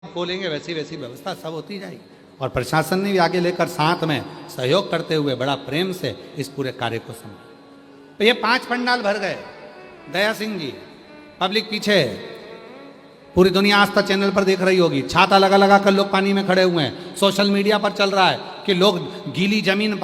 खोलेंगे वैसी वैसी व्यवस्था सब होती जाएगी। और प्रशासन ने भी आगे लेकर साथ में सहयोग करते हुए बड़ा प्रेम से इस पूरे कार्य को संभाला। तो ये 5 पंडाल भर गए। दया सिंह जी, पब्लिक पीछे है। पूरी दुनिया आस्था चैनल पर देख रही होगी, छाता लगा लगा कर लोग पानी में खड़े हुए हैं। सोशल मीडिया पर चल रहा है कि लोग गीली जमीन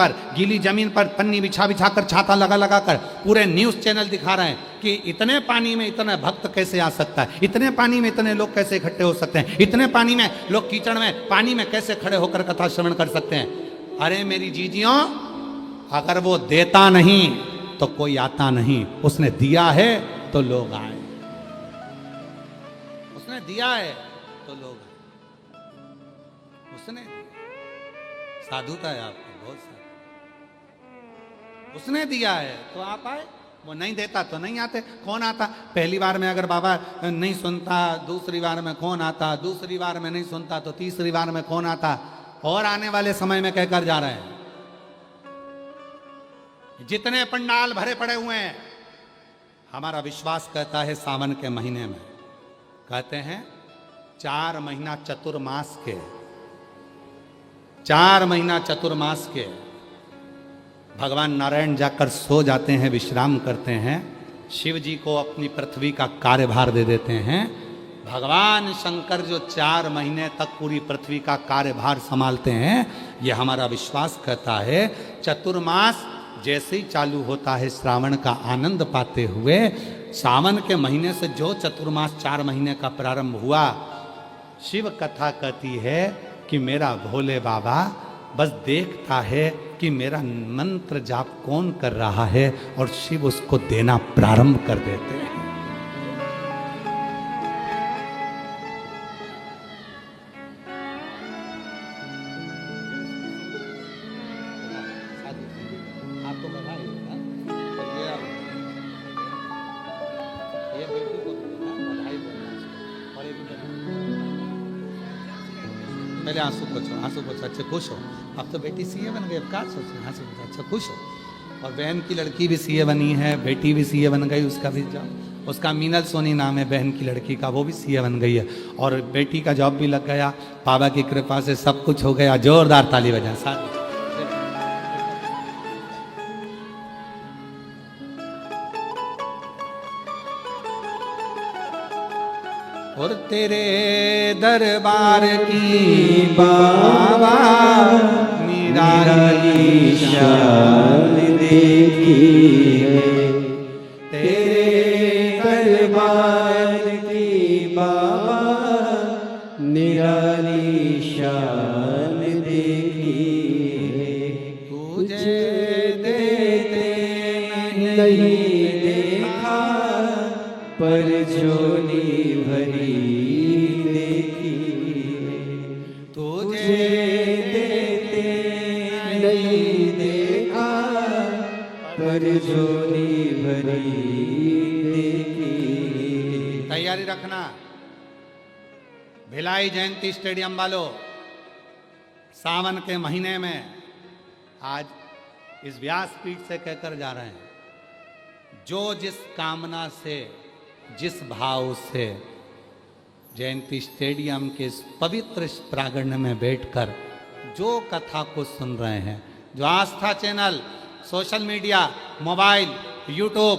पर पन्नी बिछा बिछा कर, छाता लगा लगा कर, पूरे न्यूज़ चैनल दिखा रहे हैं कि इतने पानी में इतना भक्त कैसे आ सकता है, इतने पानी में इतने लोग कैसे इकट्ठे हो सकते हैं, इतने पानी में लोग कीचड़ में पानी में कैसे खड़े होकर कथा श्रवण कर सकते हैं। अरे मेरी जीजियों, अगर वो देता नहीं तो कोई आता नहीं, उसने दिया है तो लोग आए, उसने दिया है तो लोग आए, उसने साधुता है आपको बहुत सारी, उसने दिया है तो आप आए, वो नहीं देता तो नहीं आते। कौन आता? पहली बार में अगर बाबा नहीं सुनता, दूसरी बार में कौन आता, दूसरी बार में नहीं सुनता तो तीसरी बार में कौन आता, और आने वाले समय में कहकर जा रहे हैं। जितने पंडाल भरे पड़े हुए हैं, हमारा विश्वास कहता है सावन के महीने में, कहते हैं 4 महीना चतुर्मास के, 4 महीना चतुर्मास के भगवान नारायण जाकर सो जाते हैं, विश्राम करते हैं। शिव जी को अपनी पृथ्वी का कार्यभार दे देते हैं। भगवान शंकर जो 4 महीने तक पूरी पृथ्वी का कार्यभार संभालते हैं, ये हमारा विश्वास कहता है। चतुर्मास जैसे ही चालू होता है, श्रावण का आनंद पाते हुए, सावन के महीने से जो चतुर्मास 4 महीने का प्रारंभ हुआ, शिव कथा कहती है कि मेरा भोले बाबा बस देखता है कि मेरा मंत्र जाप कौन कर रहा है, और शिव उसको देना प्रारंभ कर देते हैं। आपको बधाई। ये बेटी को बधाई बोलना, और एक पहले आंसू पोछो, अच्छे खुश हो। अब तो बेटी सीए बन गई, अब क्या सोच रहे हैं? आंसू पोछो, अच्छा खुश हो। और बहन की लड़की भी सीए बनी है, बेटी भी सीए बन गई, उसका भी जॉब, उसका मीनल सोनी नाम है बहन की लड़की का, वो भी सीए बन गई है, और बेटी का जॉब भी लग गया। बाबा की कृपा से सब कुछ हो गया। जोरदार ताली बजाएं साथ। और तेरे दरबार की बाबा निराली शान देखी है, तेरे दरबार की बाबा निराली शान देखी है। तुझे देते नहीं देखा, पर झोली भरी देखी, तुझे देते नहीं देखा, पर झोली भरी देखी। तैयारी रखना। भिलाई जयंती स्टेडियम वालों, सावन के महीने में आज इस व्यासपीठ से कहकर जा रहे हैं, जो जिस कामना से, जिस भाव से जयंती स्टेडियम के इस पवित्र प्रांगण में बैठकर जो कथा को सुन रहे हैं, जो Aastha channel, social media, mobile, YouTube,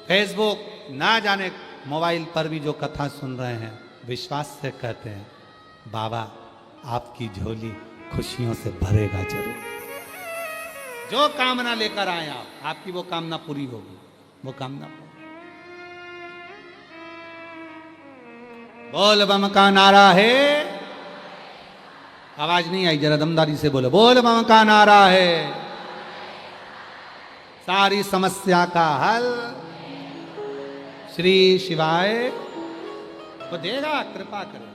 Facebook, ना जाने मोबाइल पर भी जो कथा सुन रहे हैं, विश्वास से कहते हैं बाबा आपकी झोली खुशियों से भरेगा जरूर। जो कामना लेकर आए आप, आपकी वो कामना पूरी होगी, वो कामना। बोल बम का नारा है, आवाज नहीं आई, जरा दमदारी से बोलो। बोल बम का नारा है, सारी समस्या का हल श्री शिवाय वो देगा, कृपा करे,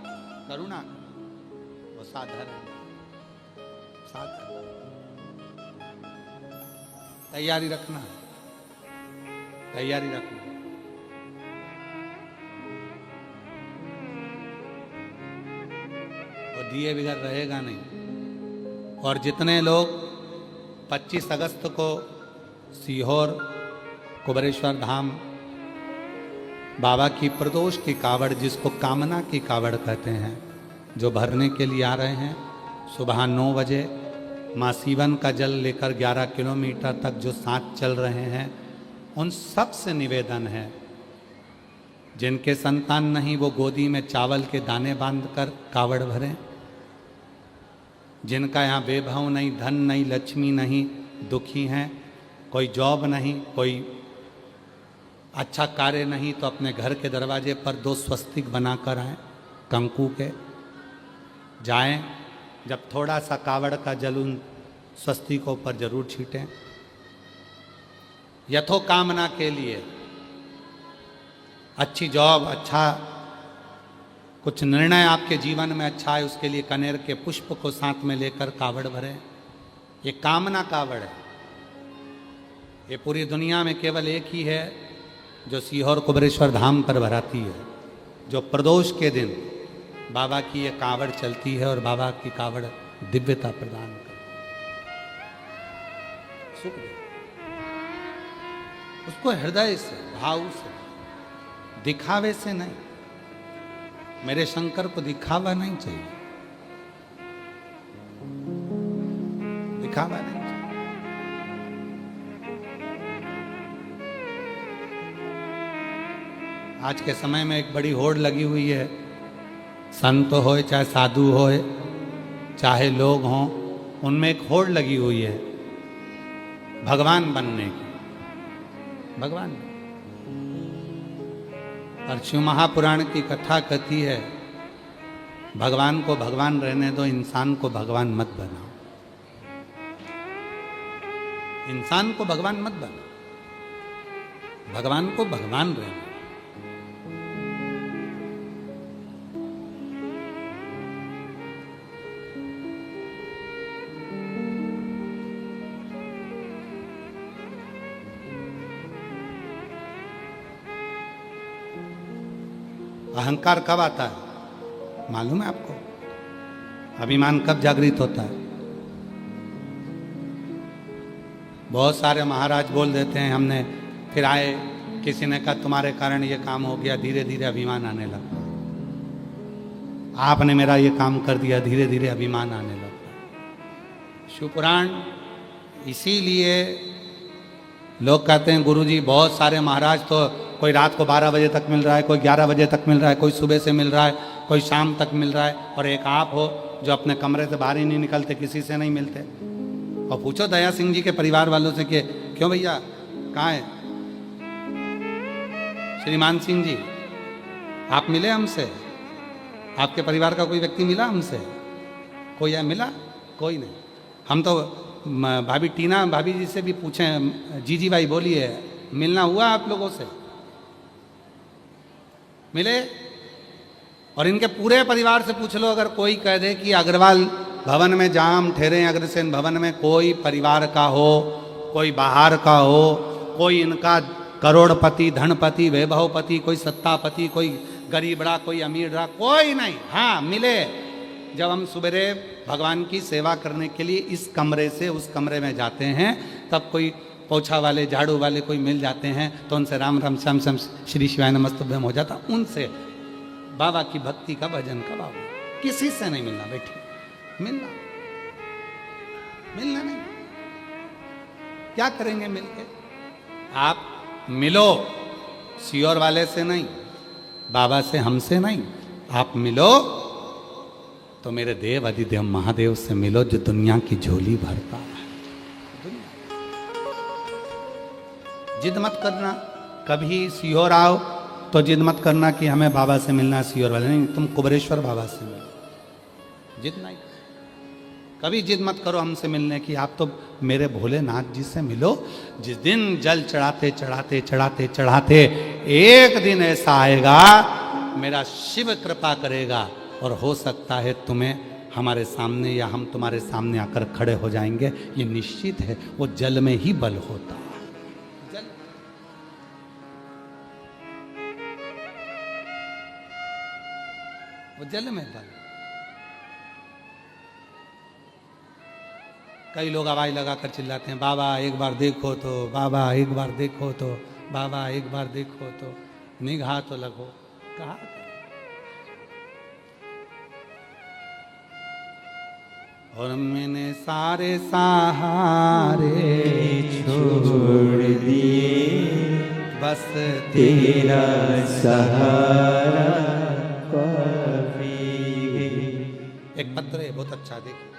करुणा करे, वो साधर है। तैयारी रखना, तैयारी रखना। और दिए बगैर रहेगा नहीं। और जितने लोग 25 अगस्त को सीहोर कुबेरेश्वर धाम बाबा की प्रदोष की कावड़, जिसको कामना की कावड़ कहते हैं, जो भरने के लिए आ रहे हैं, सुबह 9 बजे माँ सीवन का जल लेकर 11 किलोमीटर तक जो साथ चल रहे हैं, उन सब से निवेदन है, जिनके संतान नहीं वो गोदी में चावल के दाने बांधकर कावड़ भरें। जिनका यहाँ वैभव नहीं, धन नहीं, लक्ष्मी नहीं, दुखी हैं, कोई जॉब नहीं, कोई अच्छा कार्य नहीं, तो अपने घर के दरवाजे पर 2 स्वस्तिक बनाकर आए कंकु के, जाएं, जब थोड़ा सा कावड़ का जल उन स्वस्तिकों पर जरूर छीटें, यथो कामना के लिए। अच्छी जॉब, अच्छा कुछ निर्णय आपके जीवन में अच्छा है, उसके लिए कनेर के पुष्प को साथ में लेकर कावड़ भरें। ये कामना कावड़ है। ये पूरी दुनिया में केवल एक ही है जो सीहोर कुबरेश्वर धाम पर भराती है, जो प्रदोष के दिन बाबा की ये कावड़ चलती है और बाबा की कावड़ दिव्यता प्रदान करती है, सुख दे। उसको हृदय से, भाव से, दिखावे से नहीं। मेरे शंकर को दिखावा नहीं चाहिए, दिखावा नहीं चाहिए। आज के समय में एक बड़ी होड़ लगी हुई है, संत हो चाहे साधु हो चाहे लोग हों, उनमें एक होड़ लगी हुई है भगवान बनने की। भगवान, और शिव महापुराण की कथा कहती है, भगवान को भगवान रहने दो, इंसान को भगवान मत बनाओ। इंसान को भगवान मत बनाओ, भगवान को भगवान रहने दो। अहंकार कब आता है मालूम है आपको? अभिमान कब जागृत होता है? बहुत सारे महाराज बोल देते हैं हमने, फिर आए, किसी ने कहा तुम्हारे कारण ये काम हो गया, धीरे धीरे अभिमान आने लगा। आपने मेरा ये काम कर दिया, धीरे धीरे अभिमान आने लगा। शिवपुराण, इसीलिए लोग कहते हैं गुरुजी बहुत सारे महाराज तो कोई रात को 12 बजे तक मिल रहा है, कोई 11 बजे तक मिल रहा है, कोई सुबह से मिल रहा है, कोई शाम तक मिल रहा है, और एक आप हो जो अपने कमरे से बाहर ही नहीं निकलते, किसी से नहीं मिलते। और पूछो दया सिंह जी के परिवार वालों से कि क्यों भैया कहाँ है श्रीमान सिंह जी, आप मिले हमसे? आपके परिवार का कोई व्यक्ति मिला हमसे? कोई है मिला? कोई नहीं। हम तो भाभी टीना भाभी जी से भी पूछें, जी भाई बोलिए, मिलना हुआ आप लोगों से? मिले? और इनके पूरे परिवार से पूछ लो, अगर कोई कह दे कि अग्रवाल भवन में जहाँ हम ठहरे, अग्रसेन भवन में कोई परिवार का हो, कोई बाहर का हो, कोई इनका करोड़पति, धनपति, वैभवपति, कोई सत्तापति, कोई गरीब रहा, कोई अमीर रहा, कोई नहीं। हाँ मिले, जब हम सुबेरे भगवान की सेवा करने के लिए इस कमरे से उस कमरे में जाते हैं, तब कोई पोछा वाले, झाड़ू वाले कोई मिल जाते हैं, तो उनसे राम राम श्याम श्याम श्री शिवाय नमस्तुभ्यम हो जाता। उनसे बाबा की भक्ति का भजन का बाबा, किसी से नहीं मिलना बेटी, मिलना मिलना नहीं। क्या करेंगे मिलके? आप मिलो, सीहोर वाले से नहीं, बाबा से, हमसे नहीं। आप मिलो तो मेरे देव अधिदेव महादेव से मिलो, जो दुनिया की झोली भरता है। जिद मत करना, कभी सीहोर आओ तो जिद मत करना कि हमें बाबा से मिलना, सीहोर वाले नहीं, तुम कुबरेश्वर बाबा से मिलो। जिद नहीं, कभी जिद मत करो हमसे मिलने की, आप तो मेरे भोलेनाथ जी से मिलो। जिस दिन जल चढ़ाते चढ़ाते चढ़ाते चढ़ाते एक दिन ऐसा आएगा, मेरा शिव कृपा करेगा और हो सकता है तुम्हें हमारे सामने या हम तुम्हारे सामने आकर खड़े हो जाएंगे। ये निश्चित है, वो जल में ही बल होता है। जल, वो जल में बल। कई लोग आवाज लगाकर चिल्लाते हैं, बाबा एक बार देखो तो, बाबा एक बार देखो तो, बाबा एक बार देखो तो, निगाह तो लगो। कहा और मैंने सारे सहारे छोड़ दिए, बस तेरा सहारा काफी है। एक पत्र है बहुत अच्छा, देखिए।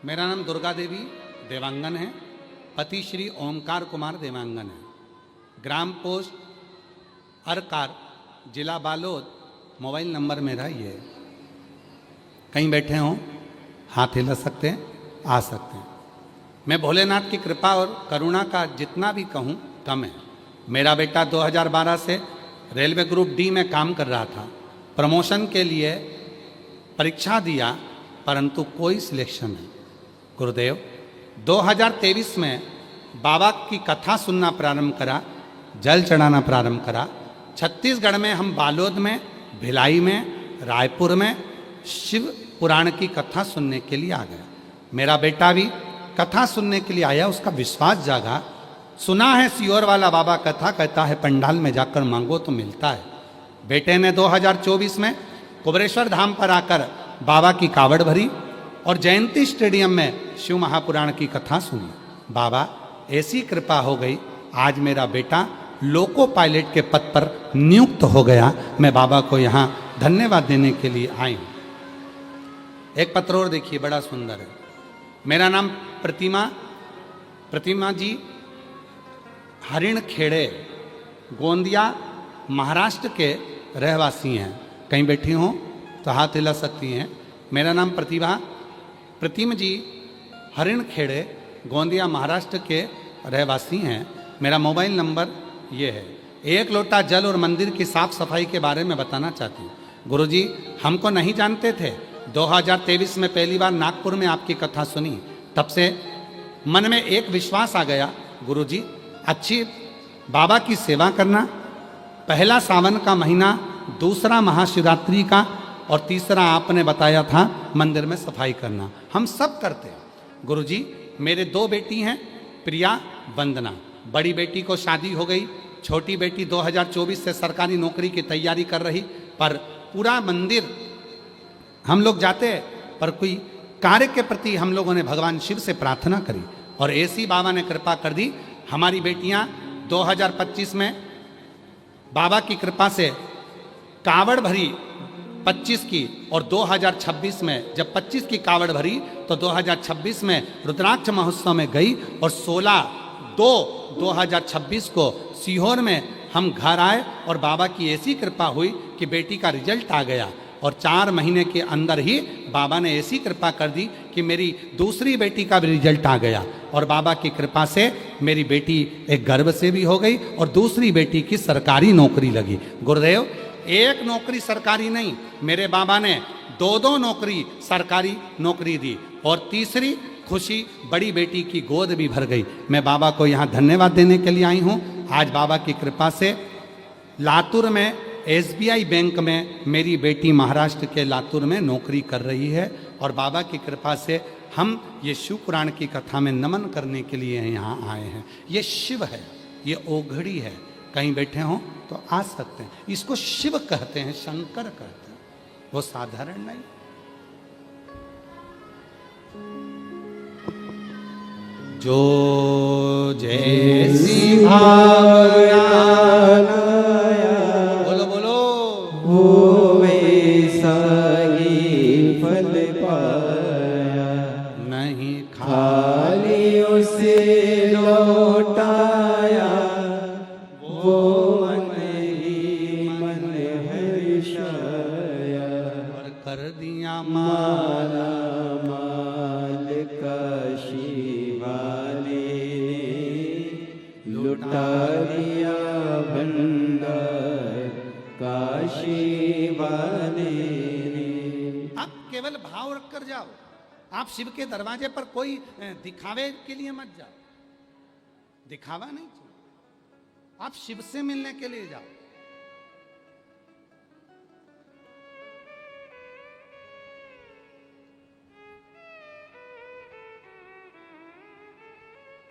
मेरा नाम दुर्गा देवी देवांगन है, पति श्री ओमकार कुमार देवांगन है, ग्राम पोस्ट अरकार, जिला बालोद, मोबाइल नंबर मेरा ये है। कहीं बैठे हों, हाथ हिला सकते हैं, आ सकते हैं। मैं भोलेनाथ की कृपा और करुणा का जितना भी कहूँ कम है। मेरा बेटा 2012 से रेलवे ग्रुप डी में काम कर रहा था, प्रमोशन के लिए परीक्षा दिया, परंतु कोई सिलेक्शन नहीं। गुरुदेव 2023 में बाबा की कथा सुनना प्रारंभ करा, जल चढ़ाना प्रारंभ करा। छत्तीसगढ़ में हम बालोद में, भिलाई में, रायपुर में शिव पुराण की कथा सुनने के लिए आ गया। मेरा बेटा भी कथा सुनने के लिए आया, उसका विश्वास जागा। सुना है सियोर वाला बाबा कथा, कहता है पंडाल में जाकर मांगो तो मिलता है। बेटे ने 2024 में कुबरेश्वर धाम पर आकर बाबा की कावड़ भरी और जयंती स्टेडियम में शिव महापुराण की कथा सुनी। बाबा ऐसी कृपा हो गई, आज मेरा बेटा लोको पायलट के पद पर नियुक्त हो गया। मैं बाबा को यहाँ धन्यवाद देने के लिए आई हूँ। एक पत्र और देखिए, बड़ा सुंदर है। मेरा नाम प्रतिमा जी हरिण खेड़े, गोंदिया, महाराष्ट्र के रहवासी हैं। कहीं बैठी हों तो हाथ हिला सकती हैं। मेरा नाम प्रतिमा जी हरिण खेड़े, गोंदिया, महाराष्ट्र के रहवासी हैं। मेरा मोबाइल नंबर ये है। एक लोटा जल और मंदिर की साफ सफाई के बारे में बताना चाहती हूँ। गुरुजी हमको नहीं जानते थे, 2023 में पहली बार नागपुर में आपकी कथा सुनी, तब से मन में एक विश्वास आ गया, गुरुजी अच्छी बाबा की सेवा करना, पहला सावन का महीना, दूसरा महाशिवरात्रि का, और तीसरा आपने बताया था मंदिर में सफाई करना, हम सब करते हैं। गुरुजी मेरे 2 बेटी हैं, प्रिया, वंदना। बड़ी बेटी को शादी हो गई, छोटी बेटी 2024 से सरकारी नौकरी की तैयारी कर रही। पर पूरा मंदिर हम लोग जाते, पर कोई कार्य के प्रति हम लोगों ने भगवान शिव से प्रार्थना करी और ऐसी बाबा ने कृपा कर दी। हमारी बेटियां 2025 में बाबा की कृपा से कावड़ भरी 25 की, और 2026 में जब 25 की कावड़ भरी तो 2026 में रुद्राक्ष महोत्सव में गई, और 16/2/2026 को सीहोर में हम घर आए और बाबा की ऐसी कृपा हुई कि बेटी का रिजल्ट आ गया, और 4 महीने के अंदर ही बाबा ने ऐसी कृपा कर दी कि मेरी दूसरी बेटी का भी रिजल्ट आ गया, और बाबा की कृपा से मेरी बेटी एक गर्भ से भी हो गई और दूसरी बेटी की सरकारी नौकरी लगी। गुरुदेव एक नौकरी सरकारी नहीं, मेरे बाबा ने 2 नौकरी सरकारी नौकरी दी, और तीसरी खुशी बड़ी बेटी की गोद भी भर गई। मैं बाबा को यहाँ धन्यवाद देने के लिए आई हूँ। आज बाबा की कृपा से लातूर में SBI बैंक में मेरी बेटी महाराष्ट्र के लातूर में नौकरी कर रही है, और बाबा की कृपा से हम ये शिव पुराण की कथा में नमन करने के लिए यहाँ आए हैं। ये शिव है, ये ओघड़ी है। कहीं बैठे हों तो आ सकते हैं। इसको शिव कहते हैं, शंकर कहते हैं, वो साधारण नहीं। जो जैसी भावना, बोलो बोलो, वो वैसा ही फल पाया, नहीं खाली उसे लौटाया, वो मन ही मन हर्षाया, और कर दिया माला माल काशी वाले, लुटा दिया भंडार काशी वाले। आप केवल भाव रख कर जाओ। आप शिव के दरवाजे पर कोई दिखावे के लिए मत जाओ, दिखावा नहीं चाहिए। आप शिव से मिलने के लिए जाओ।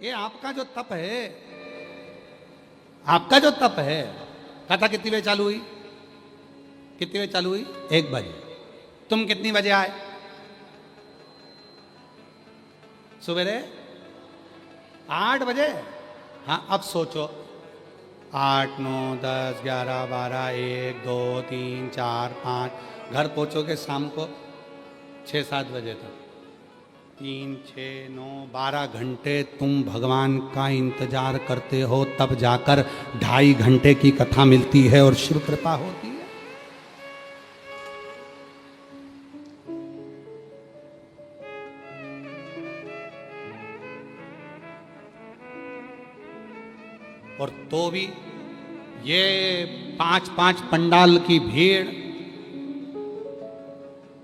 ये आपका जो तप है, आपका जो तप है। कथा कितनी बजे चालू हुई? कितनी बजे चालू हुई? 1 बजे। तुम कितनी बजे आए? सवेरे 8 बजे। हाँ, अब सोचो, 8, 9, 10, 11, 12, 1, 2, 3, 4, 5, घर पहुंचोगे शाम को 6-7 बजे तक। 3, 6, 9, 12 घंटे तुम भगवान का इंतजार करते हो, तब जाकर 2.5 घंटे की कथा मिलती है और शिव कृपा होती है। और तो भी ये 5-5 पंडाल की भीड़,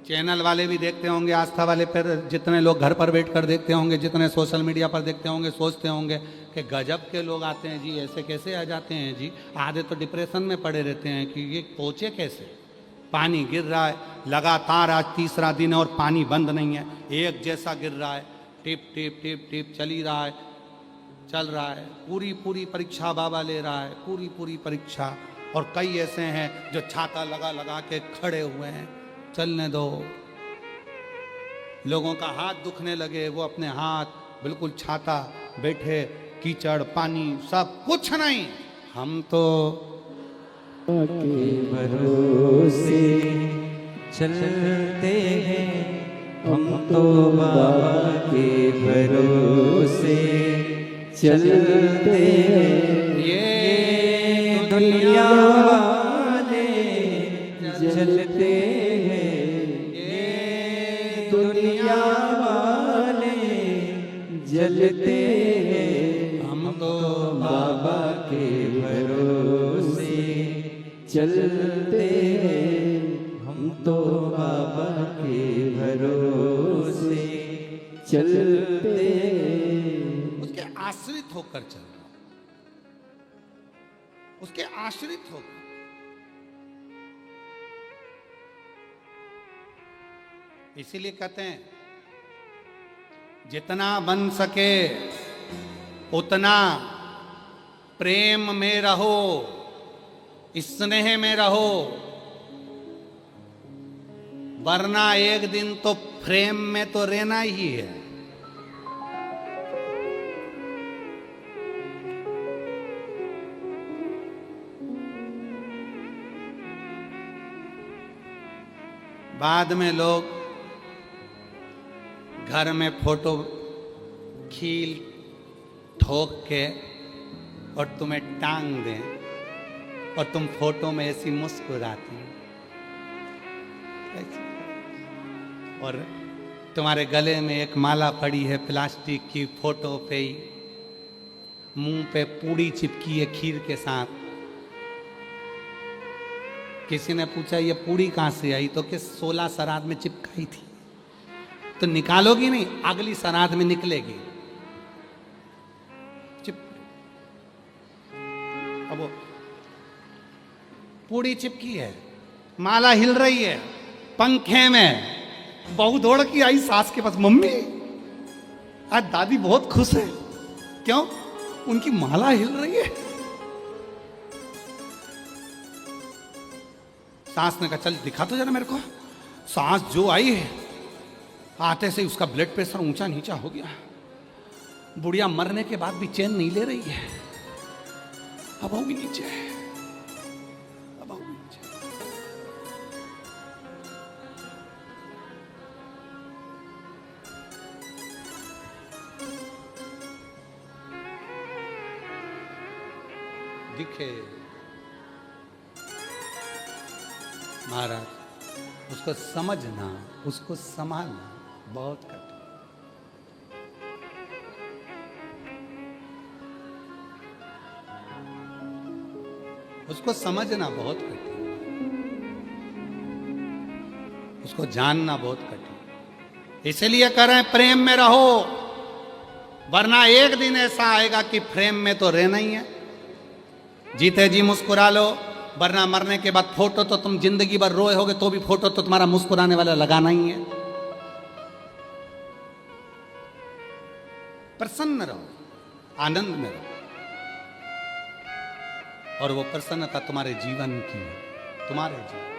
चैनल वाले भी देखते होंगे, आस्था वाले पर जितने लोग घर पर बैठकर देखते होंगे, जितने सोशल मीडिया पर देखते होंगे, सोचते होंगे कि गजब के लोग आते हैं जी, ऐसे कैसे आ जाते हैं जी। आधे तो डिप्रेशन में पड़े रहते हैं कि ये पहुंचे कैसे। पानी गिर रहा है लगातार, आज 3रा दिन है और पानी बंद नहीं है, एक जैसा गिर रहा है, टिप टिप टिप टिप चल ही रहा है, चल रहा है। पूरी पूरी परीक्षा बाबा ले रहा है, पूरी पूरी परीक्षा। और कई ऐसे हैं जो छाता लगा लगा के खड़े हुए हैं, चलने दो। लोगों का हाथ दुखने लगे, वो अपने हाथ बिल्कुल छाता बैठे, कीचड़ पानी सब कुछ नहीं। हम तो के भरोसे चलते हैं, हम तो बाबा के भरोसे चलते हैं। ये दुनिया वाले जलते हैं, ये दुनिया वाले जलते हैं। हम तो बाबा के भरोसे चलते हैं, हम तो बाबा के भरोसे चलते हैं। उसके आश्रित होकर चल रहा, उसके आश्रित होकर। इसीलिए कहते हैं जितना बन सके उतना प्रेम में रहो, स्नेह में रहो, वरना एक दिन तो फ्रेम में तो रहना ही है। बाद में लोग घर में फोटो खील ठोक के और तुम्हें टांग दें और तुम फोटो में ऐसी मुस्कुराती हो, और तुम्हारे गले में एक माला पड़ी है प्लास्टिक की, फोटो पे ही मुंह पे पूड़ी चिपकी है खीर के साथ। किसी ने पूछा ये पूड़ी कहाँ से आई, तो कि 16 श्राद्ध में चिपकाई थी। तो निकालोगी नहीं, अगली श्राद्ध में निकलेगी। अब वो पूड़ी चिपकी है, माला हिल रही है पंखे में। बहू दौड़ की आई सास के पास, मम्मी आज दादी बहुत खुश है। क्यों? उनकी माला हिल रही है। सास ने कहा चल दिखा तो जरा मेरे को। सास जो आई है, आते से उसका ब्लड प्रेशर ऊंचा नीचा हो गया। बुढ़िया मरने के बाद भी चैन नहीं ले रही है। अब होगी नीचे, अब होगी नीचे। दिखे महाराज, उसको समझना, उसको संभालना बहुत कठिन। उसको समझना बहुत कठिन, उसको जानना बहुत कठिन। इसलिए करें प्रेम में रहो, वरना एक दिन ऐसा आएगा कि प्रेम में तो रहना ही है। जीते जी मुस्कुरा लो, वरना मरने के बाद फोटो तो तुम जिंदगी भर रोए होगे, तो भी फोटो तो तुम्हारा मुस्कुराने वाला लगाना ही है। प्रसन्न रहो, आनंद में रहो। और वो प्रसन्नता तुम्हारे जीवन की है, तुम्हारे जीवन,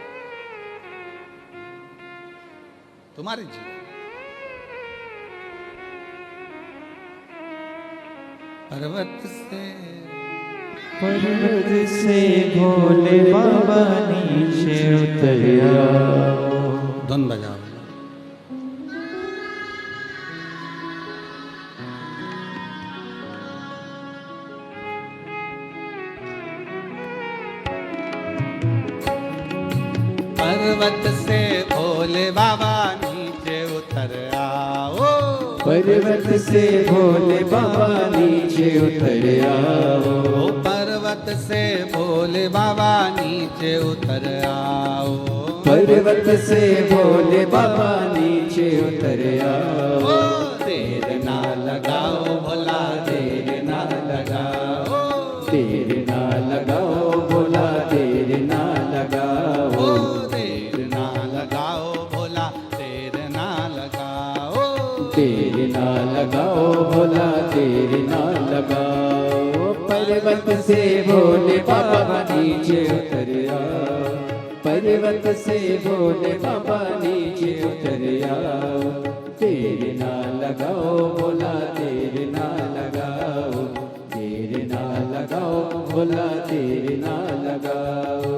तुम्हारे जीवन। पर्वत से भोले बाबा नीचे उतरिया। धुन बजाओ। पर्वत से भोले बाबा नीचे उतर आओ। पर्वत से भोले बाबा नीचे उतर आओ। पर्वत से भोले बाबा नीचे उतर आओ। पर्वत से भोले बाबा नीचे उतर आओ। देर ना लगाओ भोला, देर ना लगाओ। देर ना लगाओ भोला, देर ना लगाओ। देर ना लगाओ भोला, देर ना लगाओ। देर ना लगाओ भोला, देर ना लगाओ। पर्वत से भोले बाबा नीचे उतर आओ। पर्वत से भोले बाबा नीचे उतर आओ। देर ना लगाओ भोला, देर ना लगाओ। देर ना लगाओ भोला, देर ना लगाओ।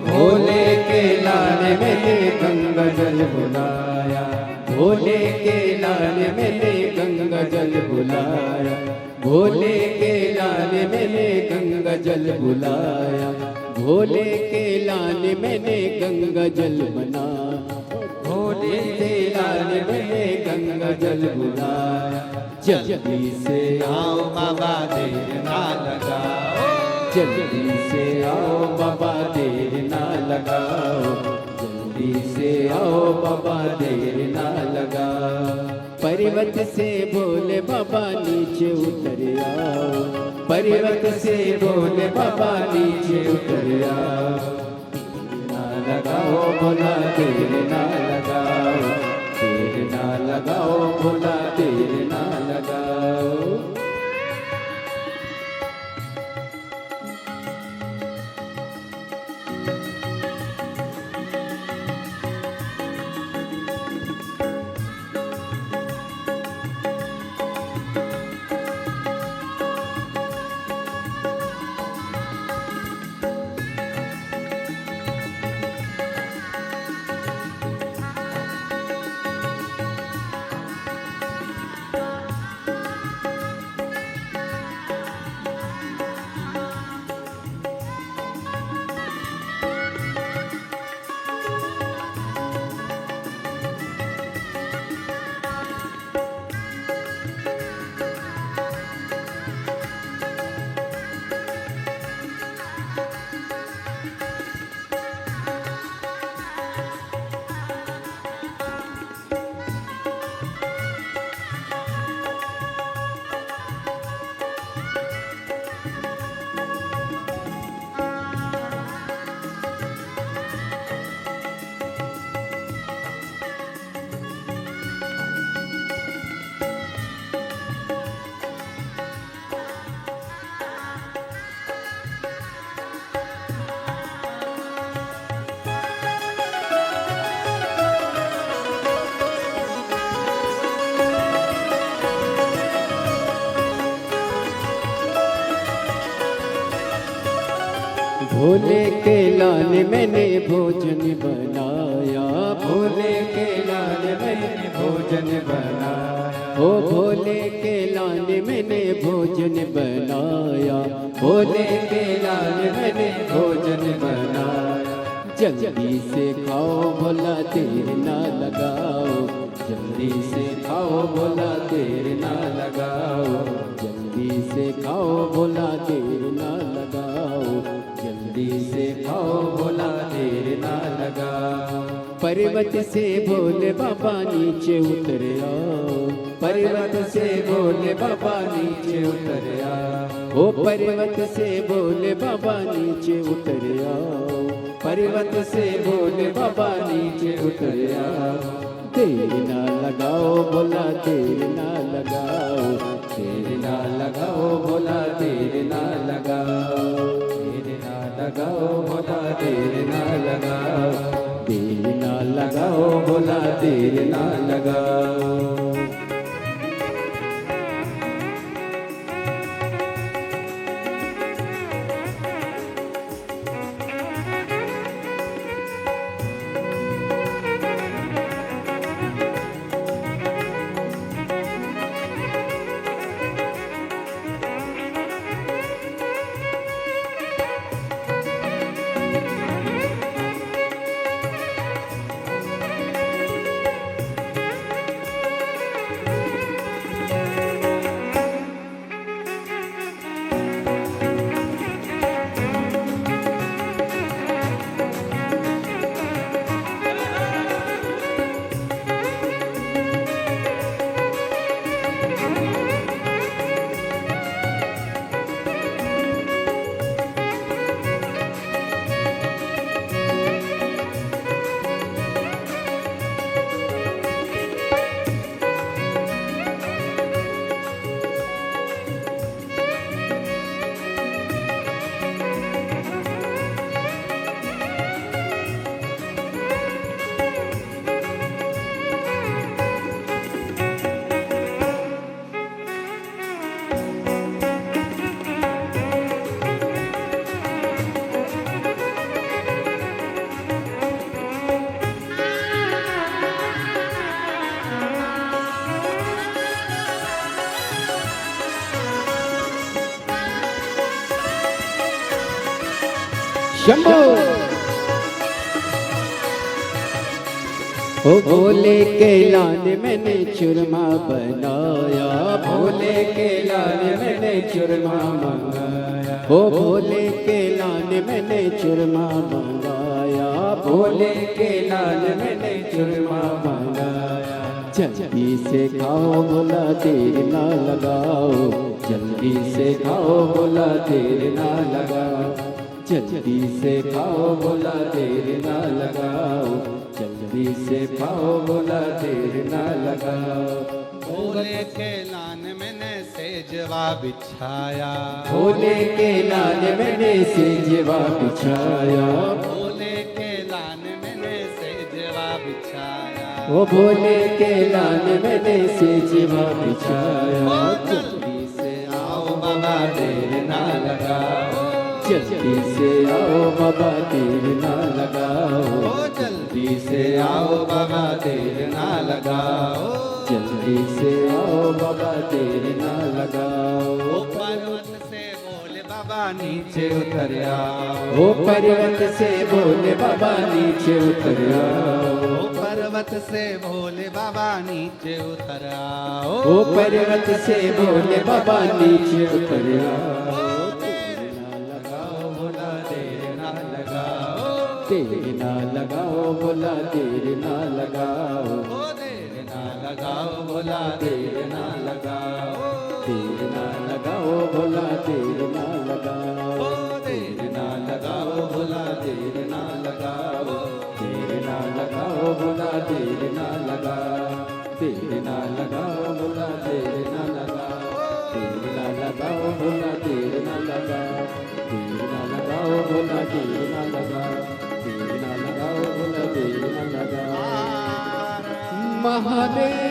भोले के लाने मैंने गंगा जल बुलाया। भोले के लाने मैंने गंगा जल बुलाया। भोले के लाने मैंने गंगा जल बुलाया। भोले के लाने मैंने गंगा जल बना। भोले के लाने मैंने गंगा जल बुलाया। जल्दी से आओ बाबा, देर ना लगाओ। जल्दी से आओ बाबा, देर ना लगाओ। जल्दी से आओ बाबा, देर ना लगाओ। पर्वत से भोले बाबा नीचे उतर आओ। पर्वत से भोले बाबा नीचे उतर आओ। ना लगाओ भोला, देर ना लगाओ। देर ना लगाओ भोला, देर ना लगाओ। भोले के लाल मैंने भोजन बनाया, भोले के लाल मैंने भोजन बनाया, ओ भोले के लाल मैंने भोजन बनाया, भोले के लाल मैंने भोजन बनाया। जल्दी से खाओ भोला देर ना लगाओ, जल्दी से खाओ भोला देर ना लगाओ, जल्दी से खाओ भोला देर ना लगाओ, जल्दी से खाओ भोला देर ना लगाओ। पर्वत से भोले बाबा नीचे उतर आओ, पर्वत से भोले बाबा नीचे उतर आओ, ओ पर्वत से भोले बाबा नीचे उतर आओ, पर्वत से भोले बाबा नीचे उतर आओ। देर ना लगाओ भोला देर ना लगाओ, देर ना लगाओ भोला देर ना लगाओ, देर ना लगाओ भोला देर ना लगाओ, देर ना लगाओ भोला देर ना लगाओ। शंभो। ओ भोले के लाल मैंने चूरमा बनाया, भोले के लाल मैंने चूरमा मंगाया, ओ भोले के लाल मैंने चूरमा मंगाया, भोले के लाल मैंने चूरमा मंगाया। जल्दी से खाओ भोला देर ना लगाओ, जल्दी से खाओ भोला देर ना लगाओ, जल्दी से खाओ भोला देर ना लगाओ, जल्दी से खाओ भोला देर ना लगाओ। भोले के लान मैंने सेजवा बिछाया, भोले के लाल मैंने सेजवा बिछाया, भोले के लान मैंने सेजवा बिछाया, ओ भोले के लाल मैंने सेजवा बिछाया। जल्दी से आओ बाबा देर ना लगाओ, जल्दी से आओ बाबा देर ना लगाओ, जल्दी से आओ बाबा देर ना लगाओ, जल्दी से आओ बाबा देर ना लगाओ। ओ पर्वत से भोले बाबा नीचे उतर आओ, ओ पर्वत से भोले बाबा नीचे उतर आओ, ओ पर्वत से भोले बाबा नीचे उतर आओ, ओ पर्वत से भोले बाबा नीचे उतर आओ। देर ना लगाओ भोला देर ना लगाओ, देर ना लगाओ भोला देर ना लगाओ, देर ना लगाओ भोला देर ना लगाओ, देर ना लगाओ भोला देर ना लगाओ, देर ना लगाओ भोला देर ना लगाओ, देर ना लगाओ भोला देर ना लगाओ, देर ना लगाओ भोला देर ना लगाओ, देर ना लगाओ भोला देर ना लगाओ, देर ना लगाओ भोला देर ना लगाओ। महादेव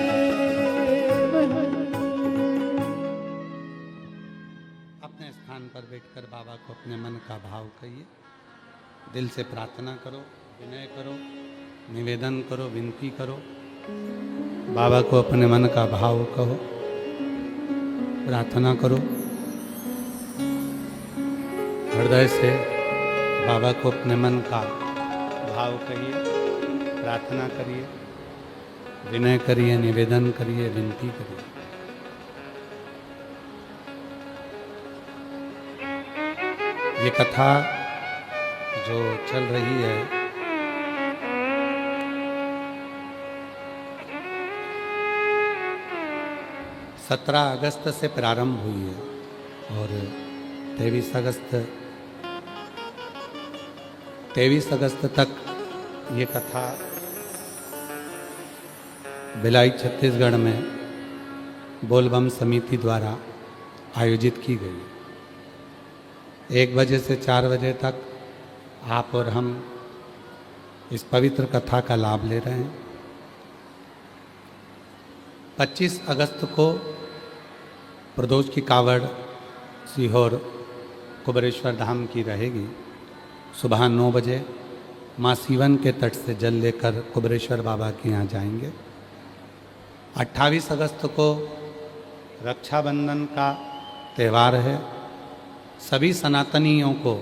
अपने स्थान पर बैठकर बाबा को अपने मन का भाव कहिए। दिल से प्रार्थना करो, विनय करो, निवेदन करो, विनती करो, बाबा को अपने मन का भाव कहो, प्रार्थना करो, हृदय से बाबा को अपने मन का भाव कहिए, प्रार्थना करिए, विनय करिए, निवेदन करिए, विनती करिए। ये कथा जो चल रही है, सत्रह अगस्त से प्रारंभ हुई है और 23 अगस्त तक ये कथा भिलाई छत्तीसगढ़ में बोलबम समिति द्वारा आयोजित की गई। 1 बजे से 4 बजे तक आप और हम इस पवित्र कथा का लाभ ले रहे हैं। 25 अगस्त को प्रदोष की कावड़ सीहोर कुबरेश्वर धाम की रहेगी। सुबह 9 बजे माँ सीवन के तट से जल लेकर कुबरेश्वर बाबा के यहाँ जाएंगे। 28 अगस्त को रक्षाबंधन का त्यौहार है। सभी सनातनियों को,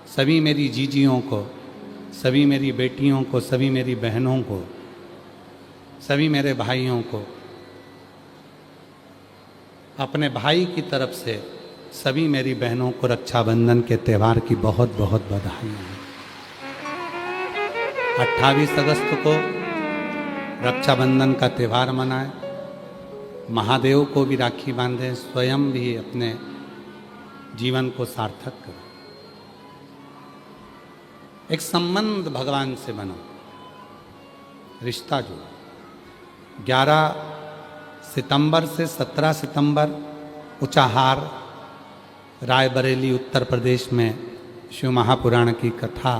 सभी मेरी जीजियों को, सभी मेरी बेटियों को, सभी मेरी बहनों को, सभी मेरे भाइयों को, अपने भाई की तरफ से सभी मेरी बहनों को रक्षाबंधन के त्यौहार की बहुत बहुत बधाई है। 28 अगस्त को रक्षाबंधन का त्यौहार मनाएं, महादेव को भी राखी बांधें, स्वयं भी अपने जीवन को सार्थक करें। एक संबंध भगवान से बनो, रिश्ता जोड़ो। 11 सितंबर से 17 सितंबर ऊंचाहार रायबरेली उत्तर प्रदेश में शिव महापुराण की कथा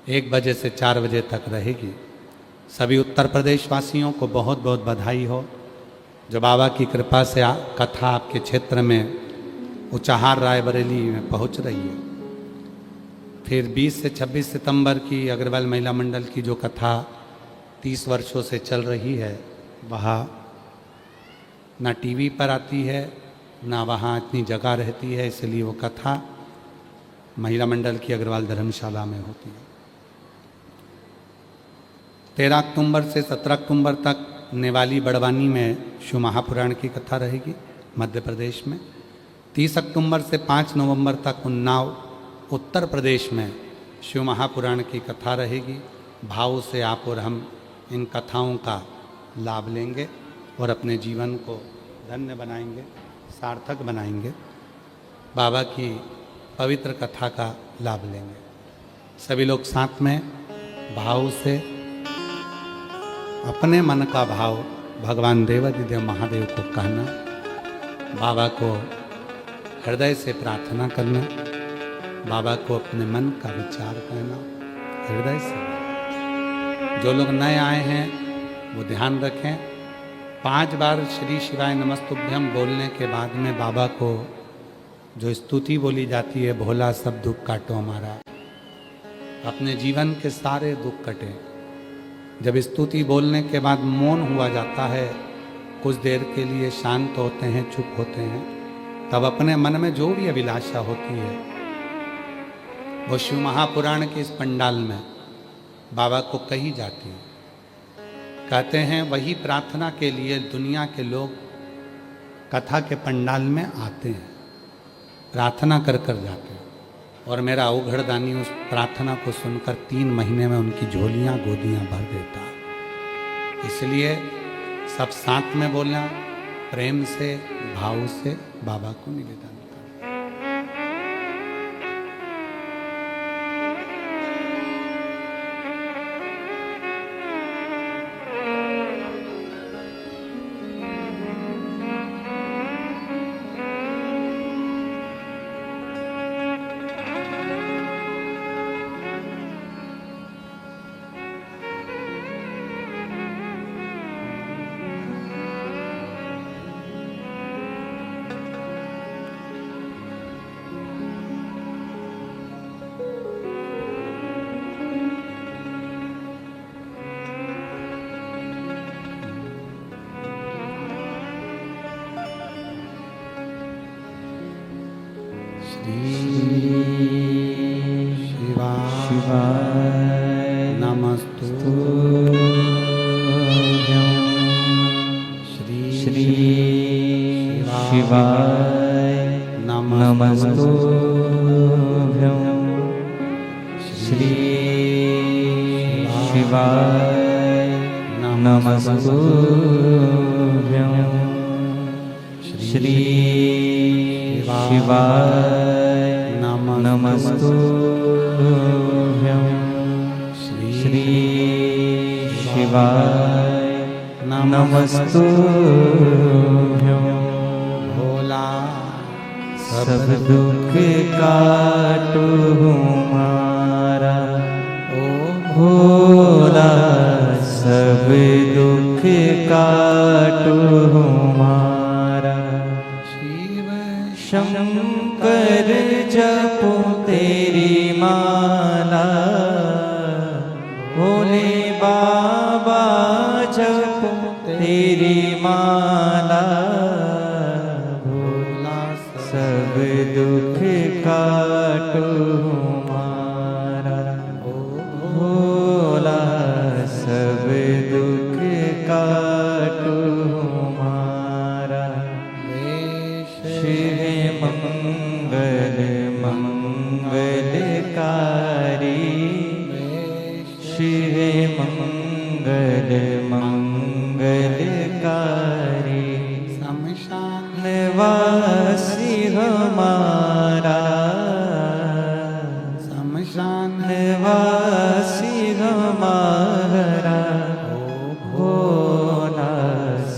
1 बजे से 4 बजे तक रहेगी। सभी उत्तर प्रदेश वासियों को बहुत बहुत बधाई हो जो बाबा की कृपा से कथा आपके क्षेत्र में ऊंचाहार रायबरेली में पहुंच रही है। फिर 20 से 26 सितंबर की अग्रवाल महिला मंडल की जो कथा 30 वर्षों से चल रही है, वहाँ ना टीवी पर आती है, ना वहाँ इतनी जगह रहती है, इसलिए वो कथा महिला मंडल की अग्रवाल धर्मशाला में होती है। 13 अक्टूबर से 17 अक्टूबर तक नेवाली बड़वानी में शिव महापुराण की कथा रहेगी मध्य प्रदेश में। 30 अक्टूबर से 5 नवंबर तक उन्नाव उत्तर प्रदेश में शिव महापुराण की कथा रहेगी। भाव से आप और हम इन कथाओं का लाभ लेंगे और अपने जीवन को धन्य बनाएंगे, सार्थक बनाएंगे, बाबा की पवित्र कथा का लाभ लेंगे। सभी लोग साथ में भाव से अपने मन का भाव भगवान देवाधिदेव महादेव को कहना, बाबा को हृदय से प्रार्थना करना, बाबा को अपने मन का विचार कहना हृदय से। जो लोग नए आए हैं वो ध्यान रखें, 5 बार श्री शिवाय नमस्तुभ्यम बोलने के बाद में बाबा को जो स्तुति बोली जाती है, भोला सब दुख काटो हमारा, अपने जीवन के सारे दुख कटे। जब स्तुति बोलने के बाद मौन हुआ जाता है, कुछ देर के लिए शांत होते हैं, चुप होते हैं, तब अपने मन में जो भी अभिलाषा होती है वो शिव महापुराण के इस पंडाल में बाबा को कही जाती है। कहते हैं वही प्रार्थना के लिए दुनिया के लोग कथा के पंडाल में आते हैं, प्रार्थना कर कर जाते हैं, और मेरा उघड़दानी उस प्रार्थना को सुनकर 3 महीने में उनकी झोलियां गोदियां भर देता है। इसलिए सब साथ में बोलना, प्रेम से भाव से बाबा को निवेदन करना। शिवाय नमस्तुभ्यं श्री शिवाय नमस्तुभ्यं श्री शिवाय नमस्तुभ्यं श्री शिवाय नमस्तुभ्यं श्री शिवाय नमस्तुभ्यं भोला सब दुख काटो हमारा ओ भोला सब दुख काटो हमारा शिव शंकर जपो तेरी माला भोले बाबा जपो तेरी माला भोला सब दुख काटो हमारा भोला सब दुख काटो हमारा शिव मंगल मंगलकारी शिव मंगल मंगलकारी शमशान निवासी हमारा शमशान निवासी हमारा भोला